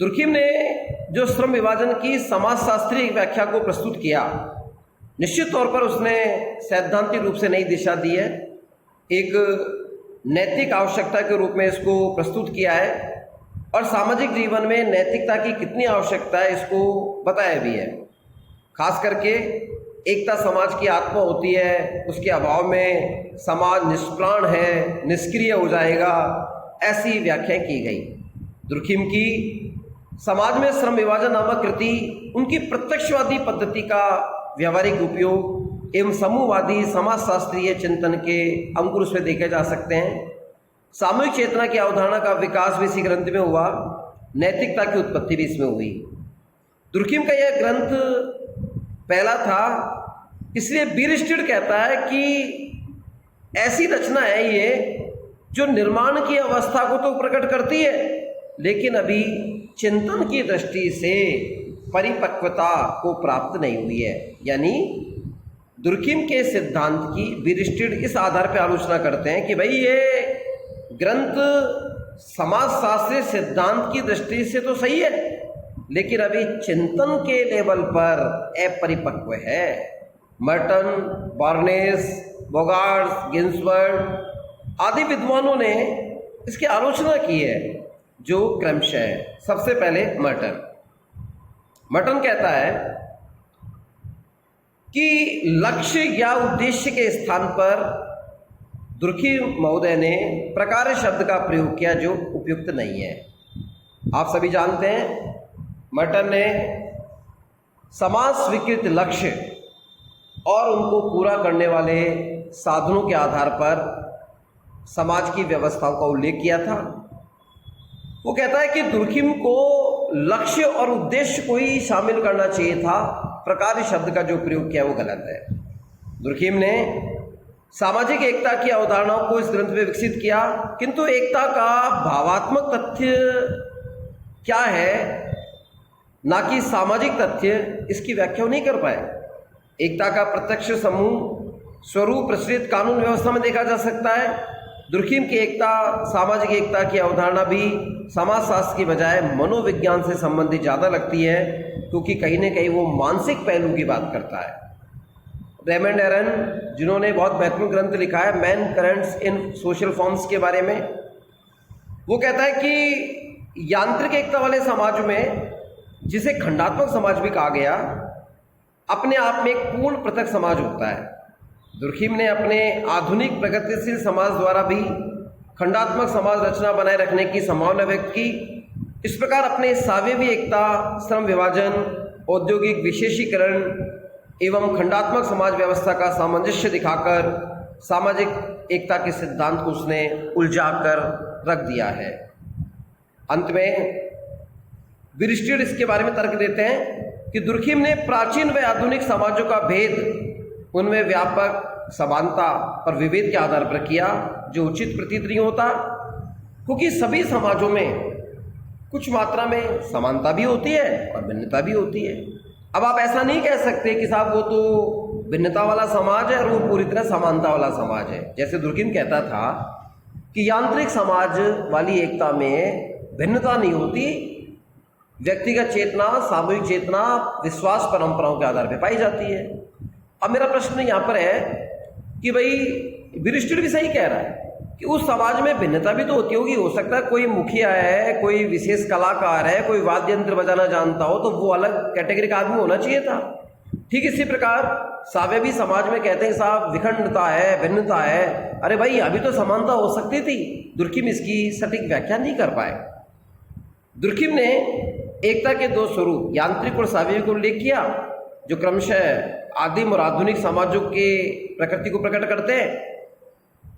दुर्किम ने जो श्रम विभाजन की समाजशास्त्रीय व्याख्या को प्रस्तुत किया, निश्चित तौर पर उसने सैद्धांतिक रूप से नई दिशा दी है, एक नैतिक आवश्यकता के रूप में इसको प्रस्तुत किया है और सामाजिक जीवन में नैतिकता की कितनी आवश्यकता है इसको बताया भी है। खास करके एकता समाज की आत्मा होती है, उसके अभाव में समाज निष्प्राण है, निष्क्रिय हो जाएगा, ऐसी व्याख्या की गई। दुर्खिम की समाज में श्रम विभाजन नामक कृति उनकी प्रत्यक्षवादी पद्धति का व्यवहारिक उपयोग एवं समूहवादी समाजशास्त्रीय चिंतन के अंकुर में देखे जा सकते हैं। सामूहिक चेतना की अवधारणा का विकास भी इसी ग्रंथ में हुआ, नैतिकता की उत्पत्ति भी इसमें हुई। दुर्खिम का यह ग्रंथ पहला था, इसलिए बीरस्टीड कहता है कि ऐसी रचना है ये जो निर्माण की अवस्था को तो प्रकट करती है, लेकिन अभी चिंतन की दृष्टि से परिपक्वता को प्राप्त नहीं हुई है। यानी दुर्खिम के सिद्धांत की बीरस्टीड इस आधार पर आलोचना करते हैं कि भाई ये ग्रंथ समाजशास्त्रीय सिद्धांत की दृष्टि से तो सही है, लेकिन अभी चिंतन के लेवल पर अपरिपक्व है। मर्टन, बार्नेस, बोगार्ड्स, गिन्सबर्ग आदि विद्वानों ने इसकी आलोचना की है, जो क्रमशः है। सबसे पहले मर्टन कहता है कि लक्ष्य या उद्देश्य के स्थान पर दुर्खिम महोदय ने प्रकार शब्द का प्रयोग किया जो उपयुक्त नहीं है। आप सभी जानते हैं मर्टन ने समाज स्वीकृत लक्ष्य और उनको पूरा करने वाले साधनों के आधार पर समाज की व्यवस्थाओं का उल्लेख किया था। वो कहता है कि दुर्खिम को लक्ष्य और उद्देश्य को ही शामिल करना चाहिए था, प्रकार शब्द का जो प्रयोग किया वो गलत है। दुर्खिम ने सामाजिक एकता की अवधारणाओं को इस ग्रंथ में विकसित किया, किंतु एकता का भावात्मक तथ्य क्या है ना कि सामाजिक तथ्य, इसकी व्याख्या नहीं कर पाए। एकता का प्रत्यक्ष समूह स्वरूप प्रचलित कानून व्यवस्था में देखा जा सकता है। दुर्खिम की एकता, सामाजिक एकता की अवधारणा भी समाजशास्त्र की बजाय मनोविज्ञान से संबंधित ज़्यादा लगती है, क्योंकि कहीं ना कहीं वो मानसिक पहलू की बात करता है। रेमंड एरन, जिन्होंने बहुत महत्वपूर्ण ग्रंथ लिखा है man currents in social forms के बारे में, वो कहता है कि यांत्रिक एकता वाले समाज में, जिसे खंडात्मक समाज भी कहा गया, अपने आप में एक पूर्ण पृथक समाज होता है। दुर्खिम ने अपने आधुनिक प्रगतिशील समाज द्वारा भी खंडात्मक समाज रचना बनाए रखने की संभावना व्यक्त की। इस प्रकार अपने सावेवी एकता, श्रम विभाजन, औद्योगिक विशेषीकरण एवं खंडात्मक समाज व्यवस्था का सामंजस्य दिखाकर सामाजिक एकता के सिद्धांत को उसने उलझा कर रख दिया है। अंत में बीरस्टीड इसके बारे में तर्क देते हैं कि दुर्खिम ने प्राचीन व आधुनिक समाजों का भेद उनमें व्यापक समानता और विभेद के आधार पर किया, जो उचित प्रतीत नहीं होता, क्योंकि सभी समाजों में कुछ मात्रा में समानता भी होती है और भिन्नता भी होती है। अब आप ऐसा नहीं कह सकते कि साहब वो तो भिन्नता वाला समाज है और वो पूरी तरह समानता वाला समाज है। जैसे दुर्खिम कहता था कि यांत्रिक समाज वाली एकता में भिन्नता नहीं होती, व्यक्तिगत चेतना, सामूहिक चेतना, विश्वास परंपराओं के आधार पर पाई जाती है। अब मेरा प्रश्न यहाँ पर है कि भाई बीरस्टीड भी सही कह रहा है कि उस समाज में भिन्नता भी तो होती होगी। हो सकता है कोई मुखिया है, कोई विशेष कलाकार है, कोई वाद्य यंत्र बजाना जानता हो, तो वो अलग कैटेगरी का आदमी होना चाहिए था। ठीक इसी प्रकार सावेवी समाज में कहते हैं साहब विखंडता है, भिन्नता है। अरे भाई अभी तो समानता हो सकती थी। दुर्खिम इसकी सटीक व्याख्या नहीं कर पाए। दुर्खिम ने एकता के दो स्वरूप यांत्रिक और सावेवी को उल्लेख किया, जो क्रमशः आदिम और आधुनिक समाजों के प्रकृति को प्रकट करते हैं।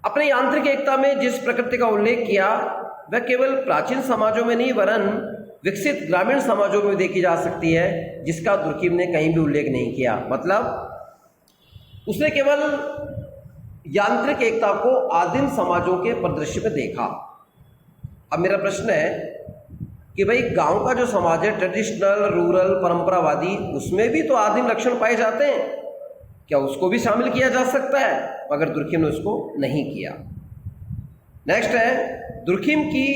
अपने यांत्रिक एकता में जिस प्रकृति का उल्लेख किया वह केवल प्राचीन समाजों में नहीं वरन विकसित ग्रामीण समाजों में देखी जा सकती है, जिसका दुर्खिम ने कहीं भी उल्लेख नहीं किया। मतलब उसने केवल यांत्रिक एकता को आदिम समाजों के परिदृश्य में देखा। अब मेरा प्रश्न है कि भाई गांव का जो समाज है, ट्रेडिशनल, रूरल, परंपरावादी, उसमें भी तो आदिम लक्षण पाए जाते हैं, क्या उसको भी शामिल किया जा सकता है? मगर दुर्खिम ने उसको नहीं किया। नेक्स्ट है, दुर्खिम की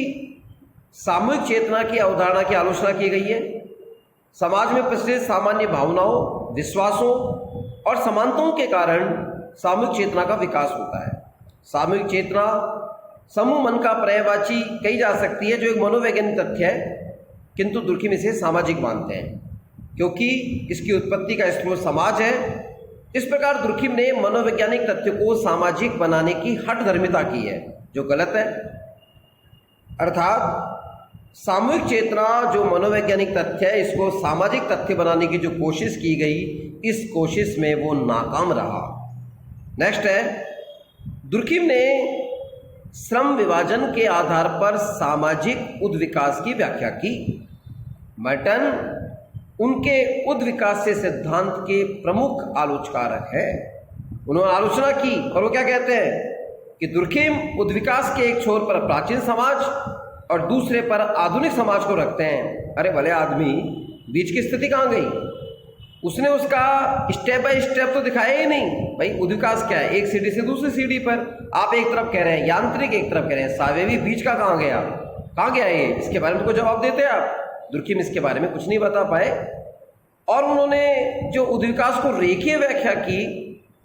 सामूहिक चेतना की अवधारणा की आलोचना की गई है। समाज में प्रचलित सामान्य भावनाओं, विश्वासों और समानताओं के कारण सामूहिक चेतना का विकास होता है। सामूहिक चेतना समूह मन का पर्यायवाची कही जा सकती है, जो एक मनोवैज्ञानिक तथ्य है, किंतु दुर्खिम इसे सामाजिक मानते हैं क्योंकि इसकी उत्पत्ति का स्रोत समाज है। इस प्रकार दुर्खिम ने मनोवैज्ञानिक तथ्य को सामाजिक बनाने की हठधर्मिता की है, जो गलत है। अर्थात सामूहिक चेतना जो मनोवैज्ञानिक तथ्य है, इसको सामाजिक तथ्य बनाने की जो कोशिश की गई, इस कोशिश में वो नाकाम रहा। नेक्स्ट है, दुर्खिम ने श्रम विभाजन के आधार पर सामाजिक उद्विकास की व्याख्या की। मर्टन उनके उद्विकास से सिद्धांत के प्रमुख आलोचकार है। उन्होंने आलोचना की और वो क्या कहते हैं कि दुर्खिम उद्विकास के एक छोर पर प्राचीन समाज और दूसरे पर आधुनिक समाज को रखते हैं। अरे भले आदमी, बीच की स्थिति कहाँ गई? उसने उसका स्टेप बाय स्टेप तो दिखाया ही नहीं। भाई उद्विकास क्या है? एक सीढ़ी से दूसरी सीढ़ी पर आप एक तरफ कह रहे हैं यांत्रिक, एक तरफ कह रहे हैं सावेवी, बीच का कहाँ गया? कहाँ गया ये? इसके बारे में तो जवाब देते हैं आप। दुर्खिम इसके बारे में कुछ नहीं बता पाए और उन्होंने जो उद्विकास को रेखीय व्याख्या की,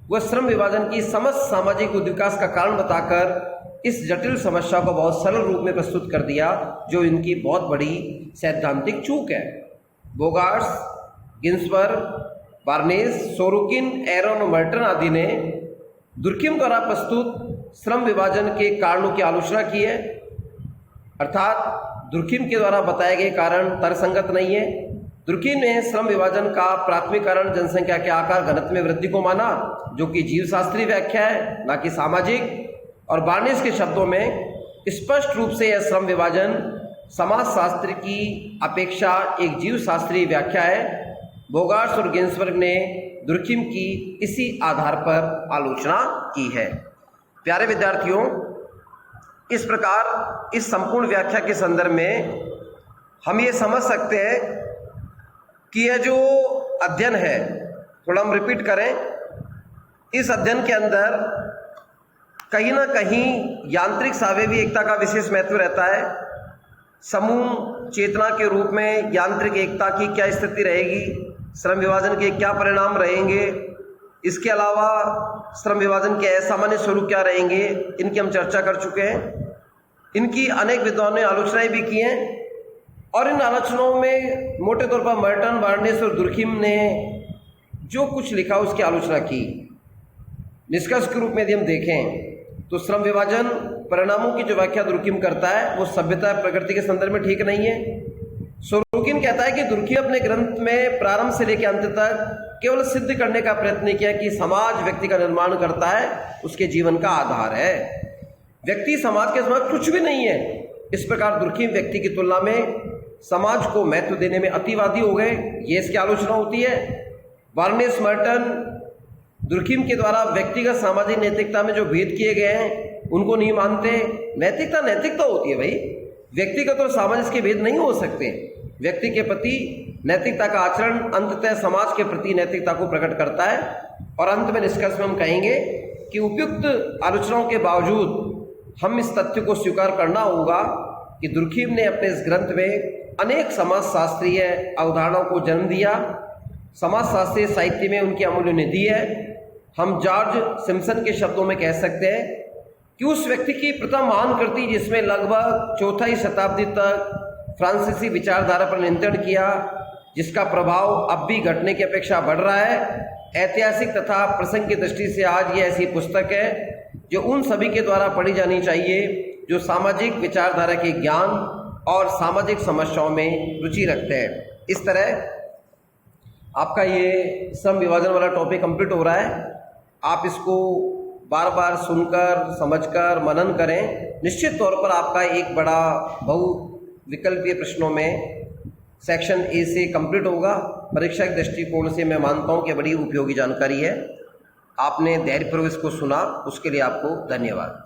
वह श्रम विभाजन की समस्त सामाजिक उद्विकास का कारण बताकर इस जटिल समस्या को बहुत सरल रूप में प्रस्तुत कर दिया, जो इनकी बहुत बड़ी सैद्धांतिक चूक है। बोगार्ट्स, गिन्सबर्ग, बार्नेस, सोरोकिन, एरन और मर्टन आदि ने दुर्खिम द्वारा प्रस्तुत श्रम विभाजन के कारणों की आलोचना की है। अर्थात दुर्खिम के द्वारा बताए गए कारण तर्कसंगत नहीं है। दुर्खिम ने श्रम विभाजन का प्राथमिक कारण जनसंख्या के आकार घनत्व में वृद्धि को माना, जो कि जीवशास्त्रीय व्याख्या है, ना कि सामाजिक। और बार्नेस के शब्दों में स्पष्ट रूप से यह श्रम विभाजन समाजशास्त्र की अपेक्षा एक जीवशास्त्रीय व्याख्या है। बोगार्ट्स और गिन्सबर्ग ने दुर्खिम की इसी आधार पर आलोचना की है। प्यारे विद्यार्थियों, इस प्रकार इस संपूर्ण व्याख्या के संदर्भ में हम ये समझ सकते हैं कि यह जो अध्ययन है, थोड़ा हम रिपीट करें, इस अध्ययन के अंदर कहीं ना कहीं यांत्रिक सावेवी एकता का विशेष महत्व रहता है। समूह चेतना के रूप में यांत्रिक एकता की क्या स्थिति रहेगी, श्रम विभाजन के क्या परिणाम रहेंगे, इसके अलावा श्रम विभाजन के असामान्य स्वरूप क्या रहेंगे, इनकी हम चर्चा कर चुके हैं। इनकी अनेक विद्वानों ने आलोचनाएं भी की हैं और इन आलोचनाओं में मोटे तौर पर मर्टन, बार्नेस और दुर्खिम ने जो कुछ लिखा उसकी आलोचना की। निष्कर्ष के रूप में यदि हम देखें तो श्रम विभाजन परिणामों की जो व्याख्या दुर्खिम करता है, वो सभ्यता प्रकृति के संदर्भ में ठीक नहीं है। सोरोकिन कहता है कि दुर्खिम अपने ग्रंथ में प्रारंभ से लेकर अंत तक केवल सिद्ध करने का प्रयत्न किया कि समाज व्यक्ति का निर्माण करता है, उसके जीवन का आधार है। व्यक्ति समाज के समान कुछ भी नहीं है। इस प्रकार दुर्खिम व्यक्ति की तुलना में समाज को महत्व देने में अतिवादी हो गए, ये इसकी आलोचना होती है। बार्नेस, मर्टन दुर्खिम के द्वारा व्यक्तिगत सामाजिक नैतिकता में जो भेद किए गए हैं उनको नहीं मानते। नैतिकता नैतिकता होती है भाई, व्यक्तिगत और सामाजिक के भेद नहीं हो सकते। व्यक्ति के प्रति नैतिकता का आचरण अंततः समाज के प्रति नैतिकता को प्रकट करता है। और अंत में निष्कर्ष में हम कहेंगे कि उपयुक्त आलोचनाओं के बावजूद हम इस तथ्य को स्वीकार करना होगा कि दुर्खिम ने अपने इस ग्रंथ में अनेक समाजशास्त्रीय अवधारणाओं को जन्म दिया। समाजशास्त्रीय साहित्य में उनकी अमूल्य निधि है। हम जॉर्ज सिम्पसन के शब्दों में कह सकते हैं कि उस व्यक्ति की प्रथम महान कृति, जिसमें लगभग चौथी शताब्दी तक फ्रांसीसी विचारधारा पर नियंत्रण किया, जिसका प्रभाव अब भी घटने की अपेक्षा बढ़ रहा है, ऐतिहासिक तथा प्रसंग की दृष्टि से आज ये ऐसी पुस्तक है जो उन सभी के द्वारा पढ़ी जानी चाहिए जो सामाजिक विचारधारा के ज्ञान और सामाजिक समस्याओं में रुचि रखते हैं। इस तरह आपका ये श्रम विभाजन वाला टॉपिक कंप्लीट हो रहा है। आप इसको बार बार सुनकर, समझकर, मनन करें। निश्चित तौर पर आपका एक बड़ा बहुविकल्पीय प्रश्नों में सेक्शन ए से कंप्लीट होगा। परीक्षा के दृष्टिकोण से मैं मानता हूँ कि बड़ी उपयोगी जानकारी है। आपने धैर्यपूर्वक इसको सुना, उसके लिए आपको धन्यवाद।